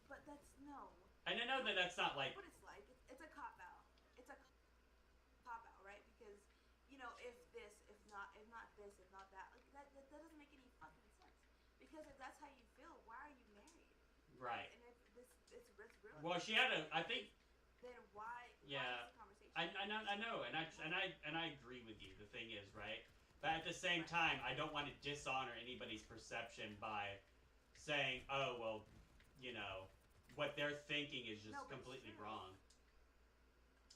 Speaker 9: But that's no.
Speaker 1: And I know that that's not like...
Speaker 9: What it's like. It's a cop-out. It's a cop-out, right? Because, if this, if not this, if not that, like that doesn't make any fucking sense. Because if that's how you feel, why are you married?
Speaker 1: Right.
Speaker 9: And if it's real.
Speaker 1: Well, she had I think...
Speaker 9: Then why?
Speaker 1: Yeah. I know, and I agree with you. The thing is, right? But at the same time, I don't want to dishonor anybody's perception by saying, "Oh, well, what they're thinking is just completely wrong."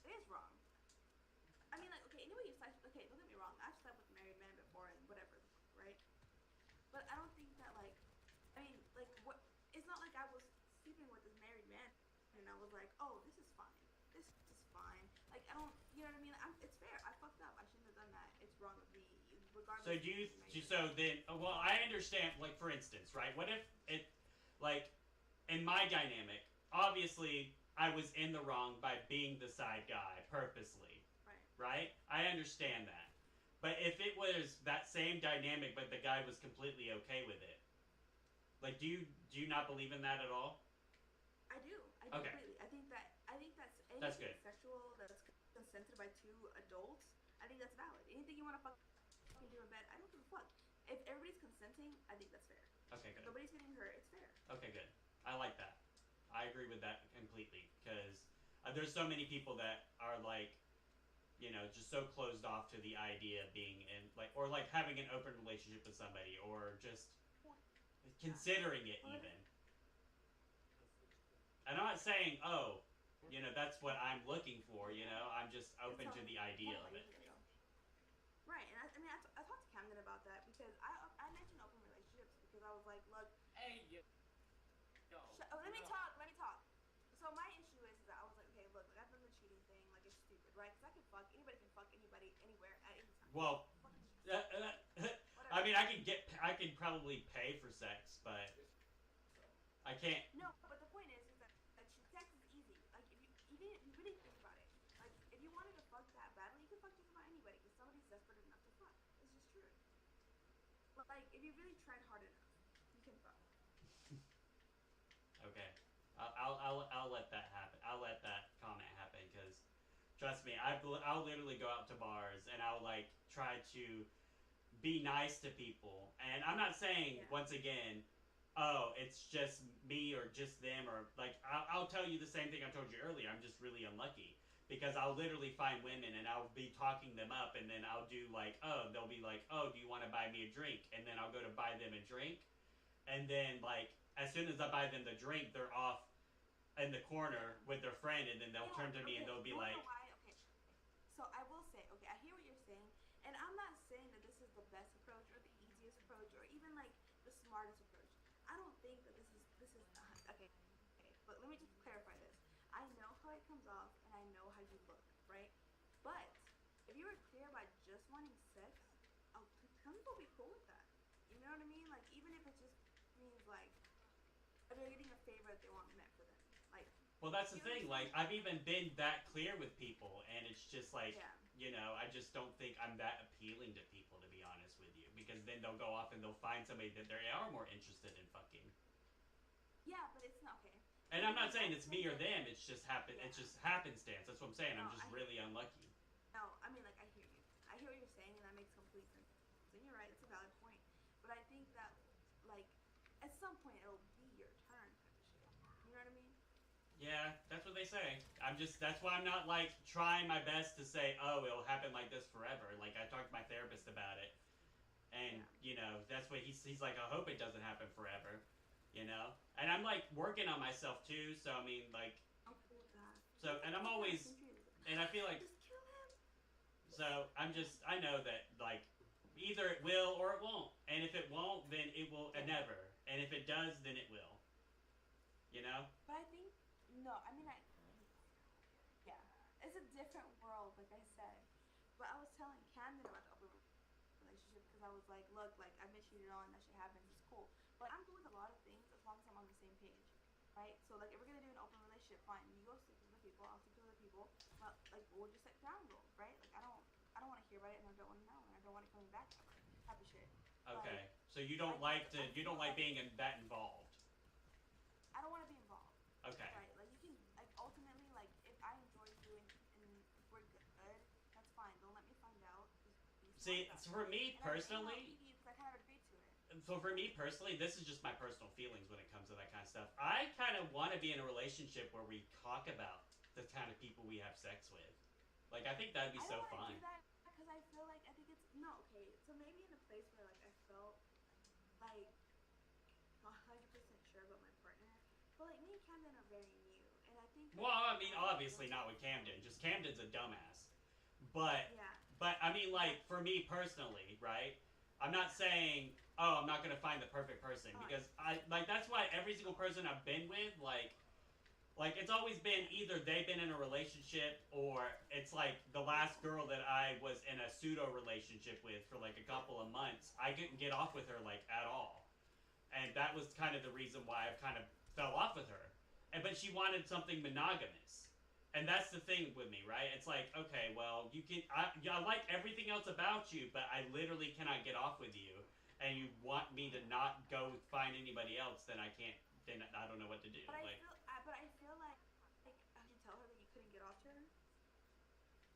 Speaker 9: It is wrong. I mean, like, okay, anyway, don't get me wrong. I've slept with married men before and whatever, right? But I don't think that what? It's not like I was sleeping with this married man and I was like, "Oh, this is fine. This is fine." Like, I don't, you know what I mean? It's fair. I fucked up. I shouldn't have done that. It's wrong of me, regardless.
Speaker 1: So well, I understand, like, for instance, right? What if it, like, in my dynamic, obviously, I was in the wrong by being the side guy, purposely. Right? I understand that. But if it was that same dynamic, but the guy was completely okay with it, like, do you not believe in that at all?
Speaker 9: I do.
Speaker 1: Okay.
Speaker 9: Completely. I think that's anything
Speaker 1: that's good.
Speaker 9: Sexual that's consented by 2 adults. I think that's valid. Anything you want to fucking do in bed, I don't give a fuck. If everybody's consenting, I think that's fair.
Speaker 1: Okay, good.
Speaker 9: If nobody's getting hurt, it's fair.
Speaker 1: Okay, good. I like that. I agree with that completely, because there's so many people that are like, just so closed off to the idea of being in, like, or like having an open relationship with somebody, or just considering it even. And I'm not saying, oh, that's what I'm looking for, I'm just open to the idea of it.
Speaker 9: Right, and I talked to Camden about that, because I mentioned open relationships, because I was like, look...
Speaker 2: Hey, yo.
Speaker 9: Let me talk. So my issue is that I was like, okay, look, I've done the cheating thing, like, it's stupid, right? Because anybody can fuck anybody, anywhere, at any time.
Speaker 1: Well, I mean, I could probably pay for sex, but I can't...
Speaker 9: No, but the point is that sex is easy. Like, if you really think about it, like, if you wanted to fuck that badly, you could fuck just about anybody, because somebody's desperate enough to fuck. It's just true. But, like, if you really tried hard enough, you can fuck.
Speaker 1: Okay. I'll let that happen. I'll let that comment happen, because trust me, I'll literally go out to bars and I'll like try to be nice to people. And I'm not saying, once again, oh, it's just me or just them, or like, I'll tell you the same thing I told you earlier. I'm just really unlucky. Because I'll literally find women and I'll be talking them up, and then I'll do like, oh, they'll be like, oh, do you want to buy me a drink? And then I'll go to buy them a drink. And then, like, as soon as I buy them the drink, they're off in the corner with their friend, and then they'll turn to me and they'll be like,
Speaker 9: okay. So I will say, okay, I hear what you're saying, and I'm not saying that this is the best approach or the easiest approach or even like the smartest approach. I don't think that this is okay. But let me just clarify this. I know how it comes off and I know how you look, right? But if you were clear about just wanting sex, some people will be cool with that. You know what I mean? Like, even if it just means like they're getting a favor that they want met for them. Like,
Speaker 1: well, that's the thing. Like, I've even been that clear with people, and it's just like, you know, I just don't think I'm that appealing to people, to be honest with you, because then they'll go off and they'll find somebody that they are more interested in fucking.
Speaker 9: Yeah, but it's not okay.
Speaker 1: And I'm not saying it's me or them. It's just It's just happenstance. That's what I'm saying.
Speaker 9: No,
Speaker 1: I'm just really unlucky.
Speaker 9: No, I mean, like, I hear you. I hear what you're saying, and that makes complete sense. And you're right. It's a valid point. But I think that, like, at some point it'll be your turn, type of shit. You know what I mean?
Speaker 1: Yeah, that's what they say. That's why I'm not, like, trying my best to say, oh, it'll happen like this forever. Like, I talked to my therapist about it. And, you know, that's what he's like, I hope it doesn't happen forever. You know? And I'm, like, working on myself, too. So, I mean, like...
Speaker 9: I'm cool with that.
Speaker 1: So, and I'm always... And I feel like...
Speaker 9: Just kill him.
Speaker 1: So, I know that, like, either it will or it won't. And if it won't, then it will never. And if it does, then it will. You know?
Speaker 9: But I think... No, I mean, yeah. It's a different world, like I said. But I was telling Camden about the open relationship because I was like, look, like, I've been cheated on, that shit happens, it's cool. But I'm cool with a lot of things as long as I'm on the same page, right? So, like, if we're gonna do an open relationship, fine. You go sleep with other people, I'll sleep with other people. But, like, we'll just set ground rules, right? Like, I don't want to hear about it, and I don't want to know, and I don't want it coming back ever, type of shit.
Speaker 1: Okay. So you don't like being that involved.
Speaker 9: I don't want to be involved.
Speaker 1: Okay.
Speaker 9: Right? Like, you can, like, ultimately, like, if I enjoy you and we're good, that's fine. Don't let me find out. Just
Speaker 1: See, for me personally.
Speaker 9: I kind of agree to it.
Speaker 1: So for me personally, this is just my personal feelings when it comes to that kind of stuff. I kind of want to be in a relationship where we talk about the kind of people we have sex with. Like, I think that'd be so fun.
Speaker 9: I don't want to do that because I feel like, I think it's, no, okay, so maybe in a place where, like, I felt, like, 100% sure about my partner, but, like, me and Camden are very new, and I think...
Speaker 1: Well, I mean, obviously not with Camden, just Camden's a dumbass. But, I mean, like, for me personally, right, I'm not saying... oh, I'm not going to find the perfect person, because that's why every single person I've been with, like, it's always been either they've been in a relationship, or it's like the last girl that I was in a pseudo relationship with for like a couple of months, I couldn't get off with her, like, at all. And that was kind of the reason why I kind of fell off with her. But she wanted something monogamous. And that's the thing with me, right? It's like, okay, well, I like everything else about you, but I literally cannot get off with you. And you want me to not go find anybody else, then I can't. Then I don't know what to do.
Speaker 9: But I feel like, did you tell her that you couldn't get off to her?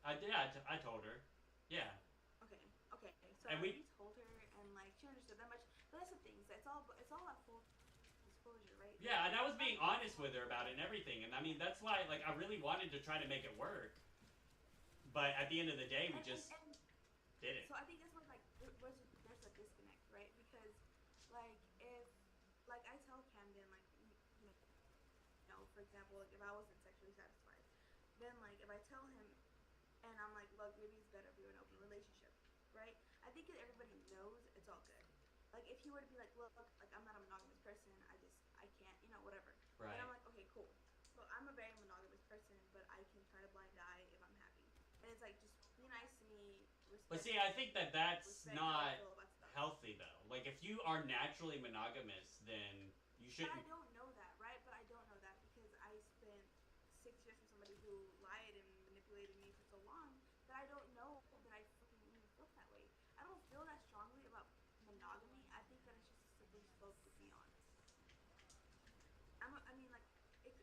Speaker 1: I did. I told her. Yeah.
Speaker 9: Okay. So you told her, and like she understood that much. But that's the thing. It's all at full disclosure, right?
Speaker 1: Yeah, and I was being honest with her about it and everything. And I mean, that's why, like, I really wanted to try to make it work. But at the end of the day, we just did it.
Speaker 9: So I think that's what, like, there's a disconnect, right? Because, like, if, like, I tell Camden, like, you know, for example, like, if I wasn't sexually satisfied, then, like, if I tell him, and I'm like, look, maybe it's better if we're in an open relationship, right? I think that everybody knows it's all good. Like, if he were to be like, look, like, I'm not a monogamous person, I can't, you know, whatever.
Speaker 1: Right.
Speaker 9: And I'm like, okay, cool. So I'm a very monogamous person, but I can turn a blind eye if I'm happy. And it's like, just be nice to me.
Speaker 1: But see, I think that's not healthy, though. Like, if you are naturally monogamous, then you shouldn't...
Speaker 9: But I don't know that, right? But I don't know that because I spent 6 years with somebody who lied and manipulated me for so long that I don't know that I fucking even feel that way. I don't feel that strongly about monogamy. I think that it's just a slippery slope, to be honest. I mean, like,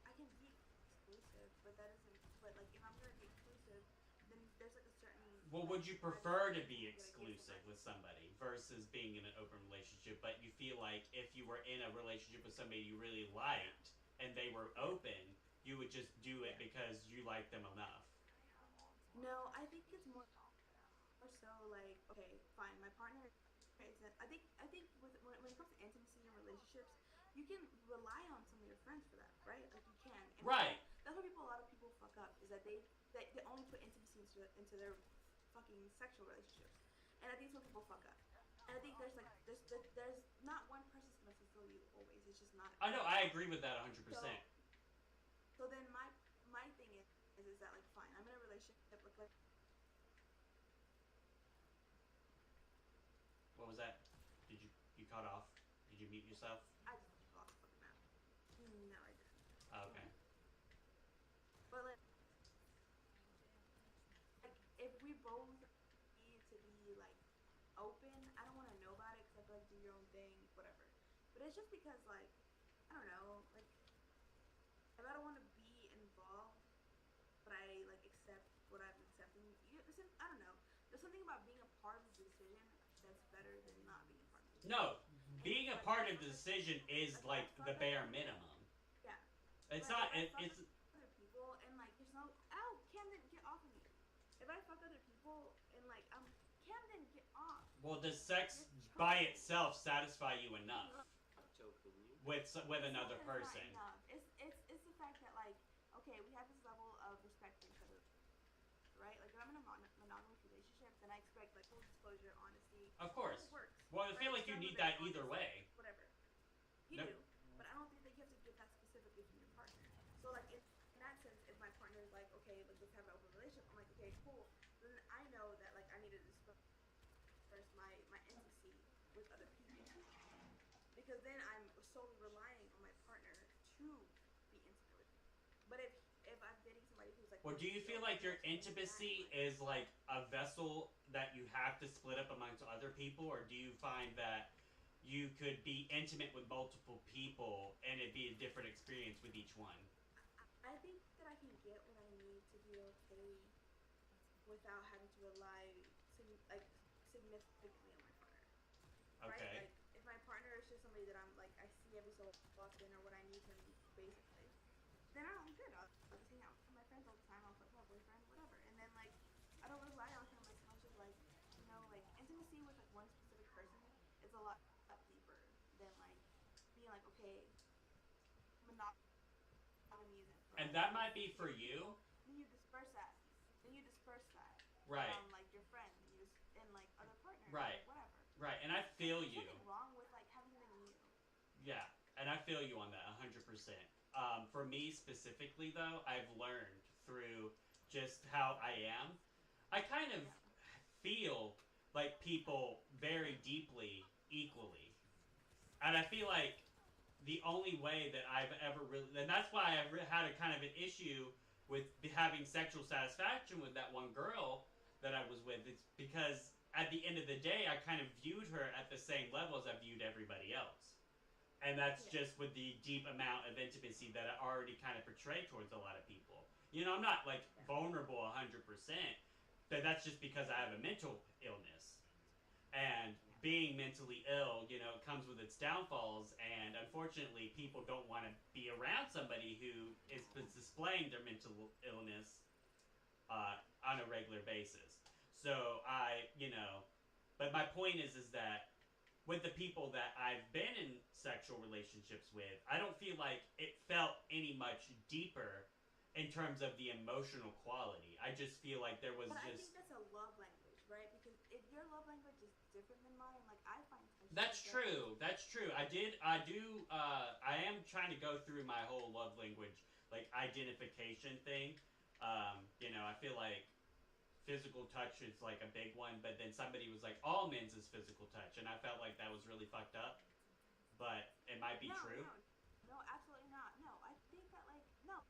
Speaker 9: I can be exclusive, but that isn't... But, like, if I'm going to be exclusive, then there's, like, a certain...
Speaker 1: Well, would you prefer to be exclusive with somebody versus being in an open relationship, but you feel like if you were in a relationship with somebody you really liked and they were open, you would just do it because you like them enough?
Speaker 9: No, I think it's more so like, okay, fine, my partner isn't. I think when it comes to intimacy and relationships, you can rely on some of your friends for that, right? Like you can. And
Speaker 1: Right.
Speaker 9: That's where a lot of people fuck up is that they only put intimacy into their fucking sexual relationships, and I think some people fuck up. And I think there's not one person's gonna fulfill you always. It's just not.
Speaker 1: I know, I agree with that 100%.
Speaker 9: So then my thing is that like fine, I'm in a relationship with like.
Speaker 1: What was that? Did you cut off? Did you mute yourself?
Speaker 9: I just lost the fucking map. No, I didn't.
Speaker 1: Oh, okay.
Speaker 9: But like if we both need to be like open, I don't want to know about it because I feel like do your own thing, whatever. But it's just because like I don't know, like if I don't want to be involved, but I like accept what I'm accepting. I don't know. There's something about being a part of the decision that's better than not being a part of the decision.
Speaker 1: No, being a part of the decision is like the bare minimum.
Speaker 9: Yeah.
Speaker 1: It's
Speaker 9: like,
Speaker 1: not. It's
Speaker 9: other people and like there's no. Ow, Camden, get off of me. If I fuck other people and like Camden, get off.
Speaker 1: well. Does sex by itself satisfy you enough with another person?
Speaker 9: Not enough. It's the fact that like okay, we have this level of respect for each other, right? Like if I'm in a monogamous relationship, then I expect like full disclosure, honesty.
Speaker 1: Of course.
Speaker 9: It works.
Speaker 1: Well, I feel like you need that either way.
Speaker 9: Whatever. You do, but I don't think that you have to give that specifically from your partner. So like in that sense, if my partner is like, okay, like let's have an open relationship, I'm like, okay, cool. Then I know that like I need to disperse my intimacy with other people because then I'm solely relying on my partner to be intimate with me. But if I'm dating somebody who's like,
Speaker 1: Well, do you feel like your intimacy is like a vessel that you have to split up amongst other people, or do you find that you could be intimate with multiple people and it'd be a different experience with each one?
Speaker 9: I think that I can get what I need to be okay without having to rely significantly on my partner.
Speaker 1: Okay.
Speaker 9: Right? Like if my partner is just somebody that I'm like I see every so often or what I need him basically, then I'm good. I'll just hang out with my friends all the time. I'll fuck my boyfriend, whatever. And then like I don't rely on him as much as like like intimacy with like one specific person is a lot deeper than like being like okay, monogamy isn't.
Speaker 1: And that might be for you.
Speaker 9: Then you disperse that.
Speaker 1: Right.
Speaker 9: Like your friends and like other partners.
Speaker 1: Right.
Speaker 9: Or whatever.
Speaker 1: Right, and I feel you.
Speaker 9: There's nothing wrong with like having something new.
Speaker 1: Yeah, and I feel you on that 100%. For me specifically, though, I've learned through just how I am. I kind of feel like people very deeply equally, and I feel like the only way that I've ever really, and that's why I've had a kind of an issue with having sexual satisfaction with that one girl that I was with. It's because at the end of the day, I kind of viewed her at the same level as I viewed everybody else. And that's just with the deep amount of intimacy that I already kind of portray towards a lot of people. You know, I'm not like vulnerable 100%, but that's just because I have a mental illness. And being mentally ill, you know, comes with its downfalls, and unfortunately people don't want to be around somebody who is displaying their mental illness on a regular basis. So but my point is that with the people that I've been in sexual relationships with, I don't feel like it felt any much deeper in terms of the emotional quality. I just feel like there was
Speaker 9: but
Speaker 1: just...
Speaker 9: I think that's a love language, right? Because if your love language is different than mine, like I find
Speaker 1: That's true. That's true. I am trying to go through my whole love language, like, identification thing. I feel like physical touch is, like, a big one, but then somebody was like, all men's is physical touch, and I felt like that was really fucked up. But it might be true.
Speaker 9: No, absolutely not. No, I think that, like, no.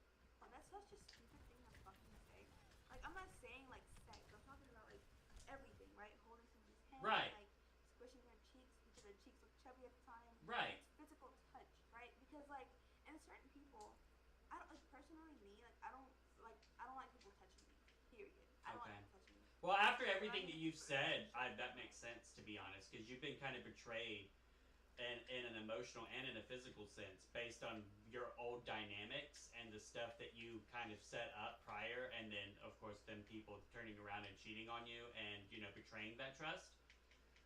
Speaker 9: That's such a stupid thing to fucking say. Like, I'm not saying, like, sex. I'm talking about, like, everything, right? Holding somebody's hand.
Speaker 1: Right.
Speaker 9: Like, squishing their cheeks because their cheeks look chubby at the time.
Speaker 1: Right.
Speaker 9: It's physical touch, right? Because, like, and certain people, I don't, like, personally, me, like, I don't like people touching me, period. I don't like people touching me.
Speaker 1: Well, after everything that you've said, that makes sense, to be honest, because you've been kind of betrayed in an emotional and in a physical sense based on your old dynamics and the stuff that you kind of set up prior, and then, of course, then people turning around and cheating on you and, you know, betraying that trust.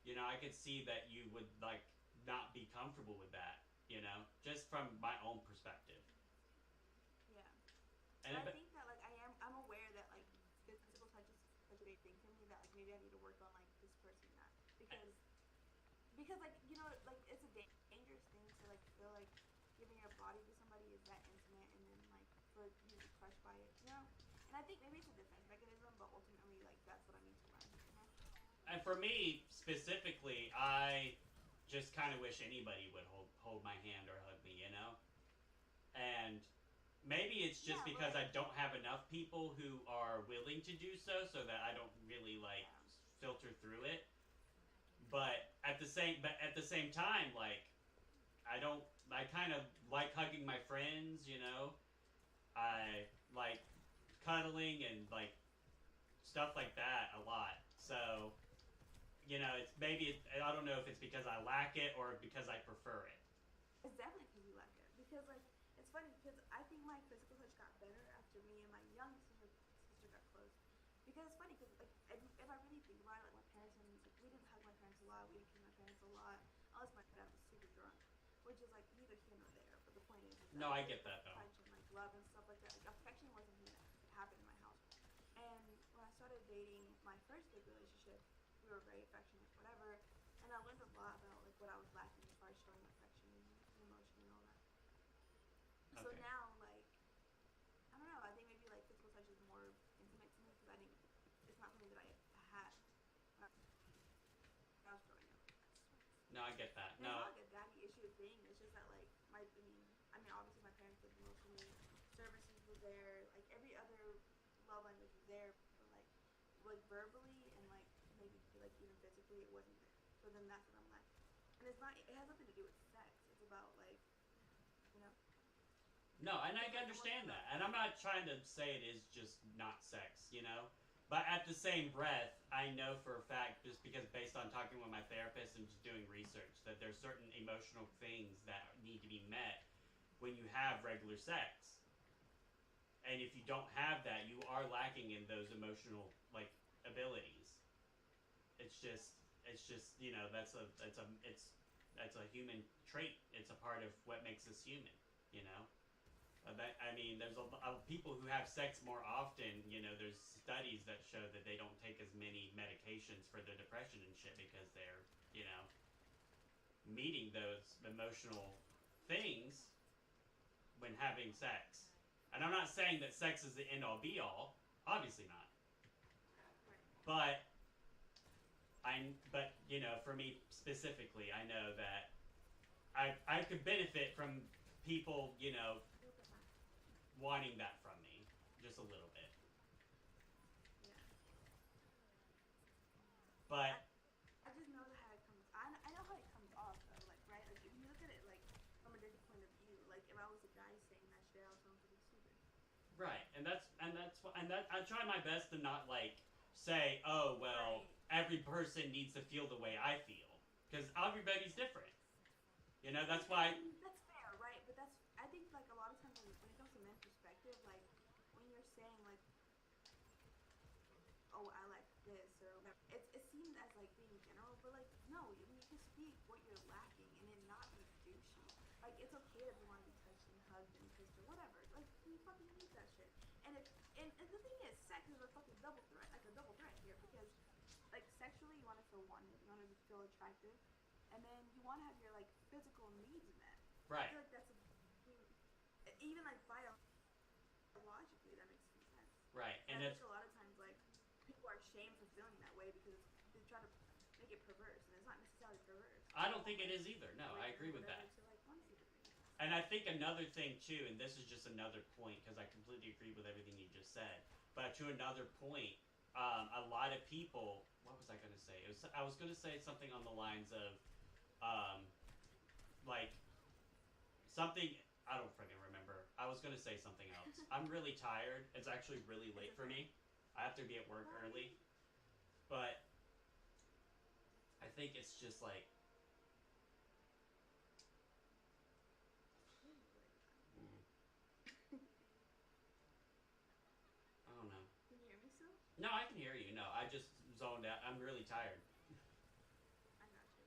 Speaker 1: You know, I could see that you would, like, not be comfortable with that, you know, just from my own perspective.
Speaker 9: Yeah.
Speaker 1: And
Speaker 9: I think that, like, I'm aware that, like, physical touch is such a big thing for me that, like, maybe I need to work on, like, this person that. Because, like, you know, like, it's a dangerous thing to, like, feel like giving your body to somebody is that intimate and then, like, for you to be crushed by it, you know? And I think maybe it's a defense mechanism, but ultimately, like, that's what I need to learn, you know?
Speaker 1: And for me, specifically, I just kind of wish anybody would hold my hand or hug me, you know? And maybe it's just because I don't have enough people who are willing to do so that I don't really, like, filter through it. But at the same time, like, I kind of like hugging my friends, you know? I like cuddling and, like, stuff like that a lot. So, you know, I don't know if it's because I lack it or because I prefer it.
Speaker 9: It's definitely because you lack it. Because, like, it's funny because I think my physical touch got better after me and my young sister got close. Because it's funny because, like, if I really think about it, like, my parents and, like, we didn't hug my parents a lot, we didn't kiss my parents a lot, unless my dad was super drunk, which is, like, neither here nor there. But the point is that
Speaker 1: no, I get that though.
Speaker 9: Touch and, like, love and stuff like that. Like, affection wasn't something that happened in my house. And when I started dating my first big relationship, we were very affectionate, whatever. And I learned a lot about, like, what I was lacking as far as showing affection and emotion and all that. So now, like, I don't know, I think maybe, like, physical touch is more intimate to me because I think it's not something that I had when I was growing up.
Speaker 1: No, I get that.
Speaker 9: And
Speaker 1: No.
Speaker 9: it's not like a daddy issue thing. It's just that, like, I mean, obviously my parents did the most for me. Services were there. Like, every other love language was there. But, like verbally and, like, maybe, like, even physically, it wasn't there. So then that's what I'm like. And it has nothing to do with sex. It's about, like, you know?
Speaker 1: No, and I understand that. And I'm not trying to say it is just not sex, you know? But at the same breath, I know for a fact, just because based on talking with my therapist and just doing research, that there's certain emotional things that need to be met when you have regular sex. And if you don't have that, you are lacking in those emotional, like, abilities. It's just, you know, that's a human trait. It's a part of what makes us human, you know? I mean, there's people who have sex more often, you know, there's studies that show that they don't take as many medications for their depression and shit because they're, you know, meeting those emotional things when having sex. And I'm not saying that sex is the end-all be-all. Obviously not. But, you know, for me specifically, I know that I could benefit from people, you know, wanting that from me, just a little bit.
Speaker 9: Yeah.
Speaker 1: But
Speaker 9: I just know how it comes. I know how it comes off though, like, right? Like, if you look at it like from a different point of view, like if I was a guy saying that shit, I was going to be stupid.
Speaker 1: Right, and I try my best to not, like, say, oh well, every person needs to feel the way I feel, because everybody's different. You know, that's why.
Speaker 9: That's fair, right? But I think, like, a lot of times when it comes to men's perspective, like, when you're saying, like, oh, I like this, or whatever, it seems as, like, being general, but, like, no, you can speak what you're lacking and it not be douchey. Like, it's okay if you want to be touched and hugged and kissed or whatever. Like, you fucking need that shit. And the thing is, sex is a fucking double threat here, because, like, sexually, you want to feel wanted, you want to feel attractive, and then you want to have your, like, physical needs met.
Speaker 1: Right.
Speaker 9: I feel like that's even, like, biologically, that makes sense.
Speaker 1: Right,
Speaker 9: and I think a lot of times, like, people are shamed for feeling that way because they try to make it perverse, and it's not necessarily perverse.
Speaker 1: I don't think it is either. No, I agree with that. And I think another thing too, and this is just another point because I completely agree with everything you just said. But to another point, a lot of people. What was I going to say? I was going to say something on the lines of, like, something. I don't freaking remember. I was going to say something else. I'm really tired. It's actually really late for me. I have to be at work early. But I think it's just like I don't know.
Speaker 9: Can you hear me still?
Speaker 1: No, I can hear you. No, I just zoned out. I'm really tired.
Speaker 9: I got you.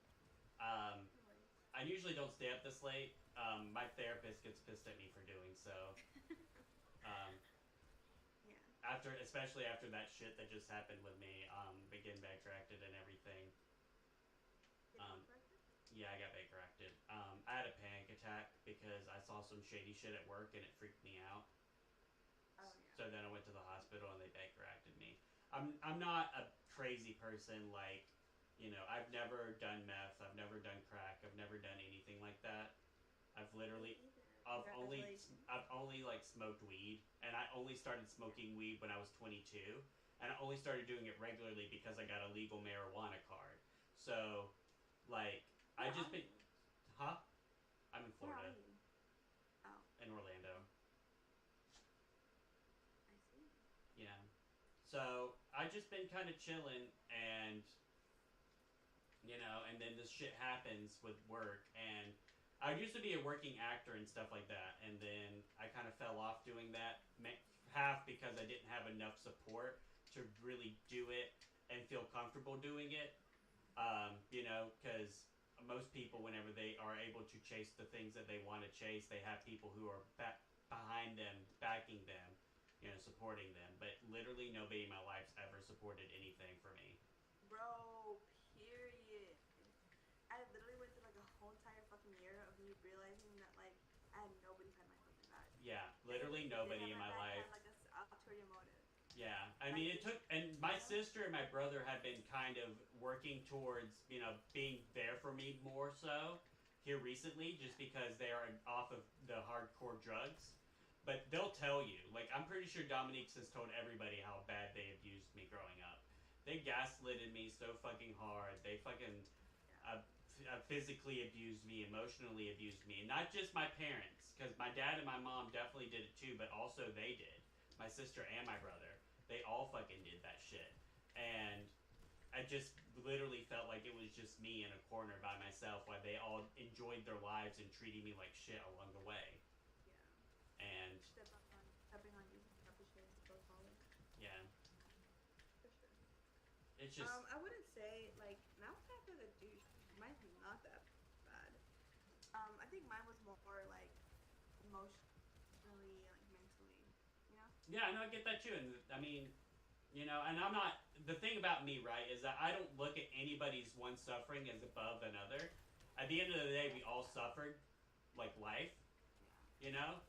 Speaker 1: Um,
Speaker 9: No worries.
Speaker 1: I usually don't stay up this late. My therapist gets pissed at me for doing so.
Speaker 9: Yeah.
Speaker 1: Especially after that shit that just happened with me, getting backtracted and everything. Yeah, I got backtracted. I had a panic attack because I saw some shady shit at work and it freaked me out.
Speaker 9: Oh yeah.
Speaker 1: So then I went to the hospital and they backtracted me. I'm not a crazy person like, you know, I've never done meth, I've never done crack, I've never done anything like that. I've literally I've only like smoked weed, and I only started smoking weed when I was 22, and I only started doing it regularly because I got a legal marijuana card. So, like, I just been, huh? I'm in
Speaker 9: Where are
Speaker 1: Florida,
Speaker 9: you? Oh,
Speaker 1: in Orlando.
Speaker 9: I see.
Speaker 1: Yeah. So I just been kind of chilling, and you know, and then this shit happens with work, and I used to be a working actor and stuff like that, and then I kind of fell off doing that, half because I didn't have enough support to really do it and feel comfortable doing it. You know, because most people, whenever they are able to chase the things that they want to chase, they have people who are behind them, backing them, you know, supporting them. But literally nobody in my life's ever supported anything for me.
Speaker 9: Bro, period. I literally went through like a whole entire fucking year of me realizing that like I had nobody had my fucking back.
Speaker 1: Yeah, literally nobody in my life.
Speaker 9: Had, like a ulterior motive.
Speaker 1: Yeah, I mean it took, and my sister and my brother have been kind of working towards, you know, being there for me more so here recently, just because they are off of the hardcore drugs. But they'll tell you, like, I'm pretty sure Dominique has told everybody how bad they abused me growing up. They gaslighted me so fucking hard. They fucking physically abused me, emotionally abused me, and not just my parents, because my dad and my mom definitely did it too, but also they did. My sister and my brother, they all fucking did that shit, and I just literally felt like it was just me in a corner by myself, while they all enjoyed their lives and treated me like shit along the way.
Speaker 9: Yeah.
Speaker 1: And
Speaker 9: stepping on you type of shit to go forward.
Speaker 1: Yeah.
Speaker 9: For sure.
Speaker 1: It's just.
Speaker 9: I wouldn't say like now I feel like a douche. Mine's not that bad. I think mine was more like emotionally, like mentally, you know?
Speaker 1: Yeah, I know, I get that too, and I mean, you know, and I'm not. The thing about me, right, is that I don't look at anybody's one suffering as above another. At the end of the day, we all suffered, like life. You know,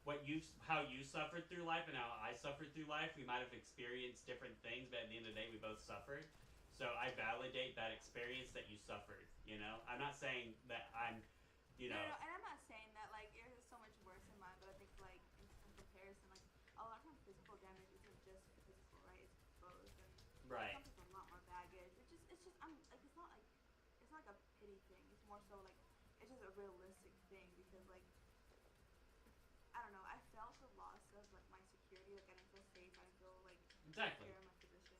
Speaker 1: how you suffered through life and how I suffered through life. We might have experienced different things, but at the end of the day, we both suffered. So I validate that experience that you suffered. You know, I'm not saying that I'm, you know.
Speaker 9: No, and I'm not saying that like yours is so much worse than mine, but I think like in comparison, like a lot of physical damage isn't just physical, right? It's both, and
Speaker 1: right.
Speaker 9: It comes with a lot more baggage, which is it's just I'm like it's not like a pity thing. It's more so like it's just a realistic thing because like. I don't know. I felt the loss of like my security. Like I didn't feel safe. I didn't feel like
Speaker 1: exactly
Speaker 9: secure in my position.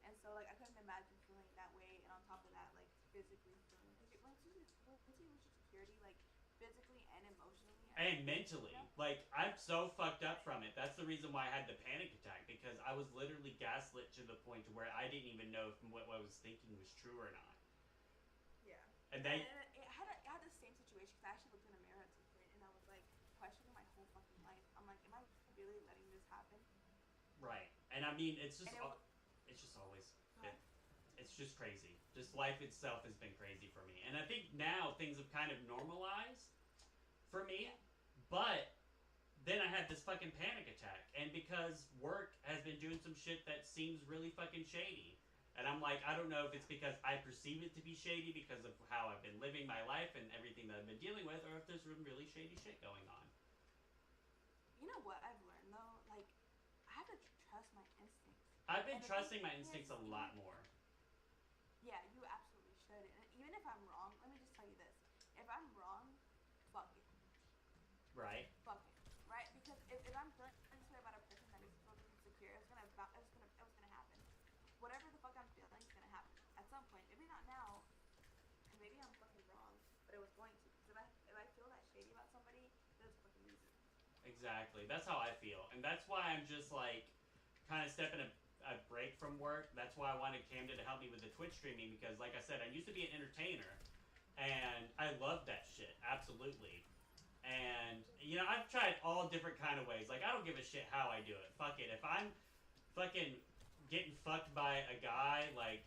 Speaker 9: And so like I couldn't imagine feeling that way. And on top of that, like physically feeling because once you lose your security, like physically and emotionally
Speaker 1: and mentally, you know? Like I'm so fucked up from it. That's the reason why I had the panic attack, because I was literally gaslit to the point to where I didn't even know if what I was thinking was true or not.
Speaker 9: Yeah.
Speaker 1: And they.
Speaker 9: It had the same situation because I actually looked in a mirror at some point and I was like questioning my whole fucking life. I'm like, am I really letting this happen?
Speaker 1: Right. And I mean, it's just always, it's just crazy. Just life itself has been crazy for me. And I think now things have kind of normalized for me, but then I had this fucking panic attack. And because work has been doing some shit that seems really fucking shady. And I'm like, I don't know if it's because I perceive it to be shady because of how I've been living my life and everything that I've been dealing with, or if there's some really shady shit going on.
Speaker 9: You know what I've learned though? Like, I have to trust my instincts.
Speaker 1: I've been trusting my instincts a lot more.
Speaker 9: Yeah, you absolutely should. And even if I'm wrong, let me just tell you this. If I'm wrong, fuck it.
Speaker 1: Right.
Speaker 9: Fuck it. Right? Because if I'm feeling this way about a person that is totally insecure, it's gonna happen. Whatever the fuck I'm feeling
Speaker 1: Exactly. That's how I feel. And that's why I'm just like kind of stepping a break from work. That's why I wanted Camden to help me with the Twitch streaming because like I said, I used to be an entertainer and I loved that shit. Absolutely. And you know, I've tried all different kind of ways. Like I don't give a shit how I do it. Fuck it. If I'm fucking getting fucked by a guy, like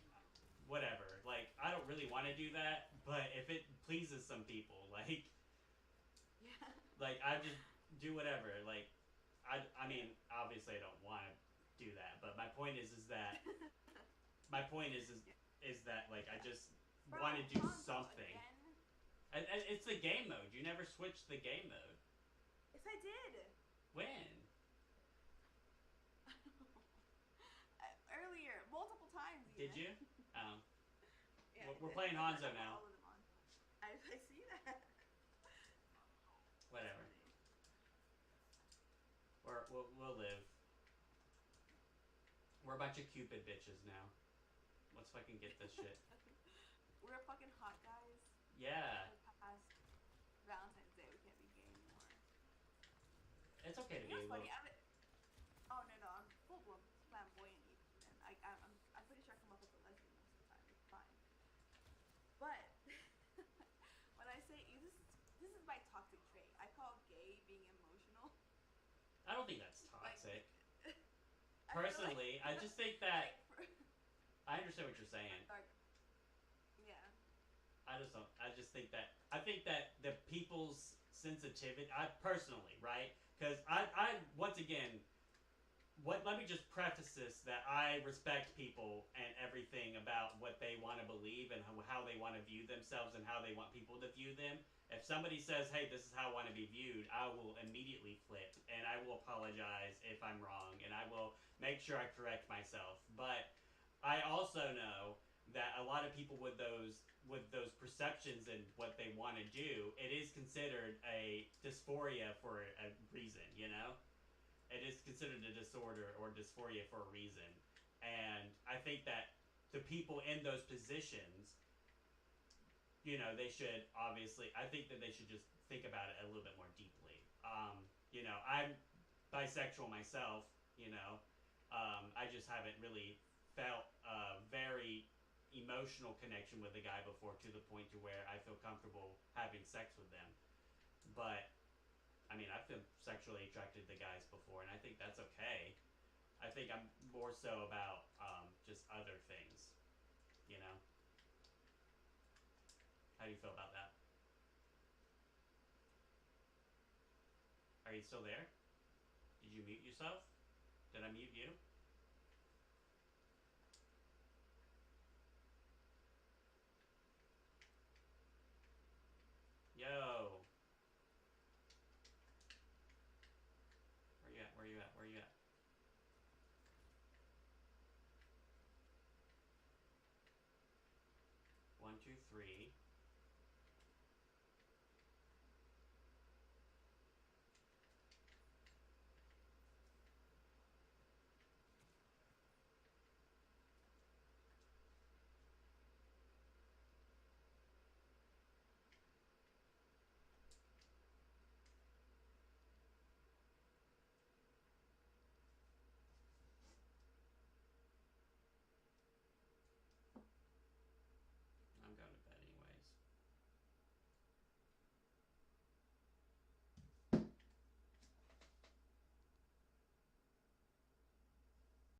Speaker 1: whatever. Like I don't really want to do that, but if it pleases some people, like
Speaker 9: Yeah.
Speaker 1: like I just do whatever. Like I mean, obviously I don't want to do that, but my point is that my point is that like I just
Speaker 9: Bro,
Speaker 1: want to do
Speaker 9: Hanzo
Speaker 1: something.
Speaker 9: again?
Speaker 1: And it's the game mode. You never switched the game mode.
Speaker 9: Yes, I did.
Speaker 1: When?
Speaker 9: Earlier, multiple times.
Speaker 1: Did
Speaker 9: Even.
Speaker 1: you? Oh.
Speaker 9: Yeah,
Speaker 1: We're playing Hanzo
Speaker 9: I
Speaker 1: now.
Speaker 9: all of them on. I see that.
Speaker 1: Whatever. We'll live. We're a bunch of Cupid bitches now. Let's fucking get this shit.
Speaker 9: We're fucking hot guys.
Speaker 1: Yeah.
Speaker 9: Past Valentine's Day, we can't be gay anymore.
Speaker 1: It's okay to
Speaker 9: You
Speaker 1: be
Speaker 9: know
Speaker 1: a
Speaker 9: what's
Speaker 1: little...
Speaker 9: funny? Oh no, I'm full blown flamboyant even. I'm pretty sure I come up with a lesbian most of the time. It's fine. But when I say this is my toxic trait. I call gay being emotional.
Speaker 1: I don't think that's toxic.
Speaker 9: I feel
Speaker 1: Personally,
Speaker 9: like,
Speaker 1: I just think that...
Speaker 9: like
Speaker 1: I understand what you're saying.
Speaker 9: yeah.
Speaker 1: I just think that the people's sensitivity, I personally, right? Because I once again, let me just preface this that I respect people and everything about what they want to believe and how they want to view themselves and how they want people to view them. If somebody says, hey, this is how I want to be viewed, I will immediately flip and I will apologize if I'm wrong and I will make sure I correct myself. But I also know that a lot of people with those perceptions and what they want to do, it is considered a dysphoria for a reason, you know? It is considered a disorder or dysphoria for a reason. And I think that the people in those positions, you know, they should obviously, I think that they should just think about it a little bit more deeply. You know, I'm bisexual myself, you know. I just haven't really felt a very emotional connection with a guy before to the point to where I feel comfortable having sex with them. But, I mean, I've been sexually attracted to guys before, and I think that's okay. I think I'm more so about just other things, you know? How do you feel about that? Are you still there? Did you mute yourself? Did I mute you? Yo. Where you at? Where you at? Where you at? One, two, three.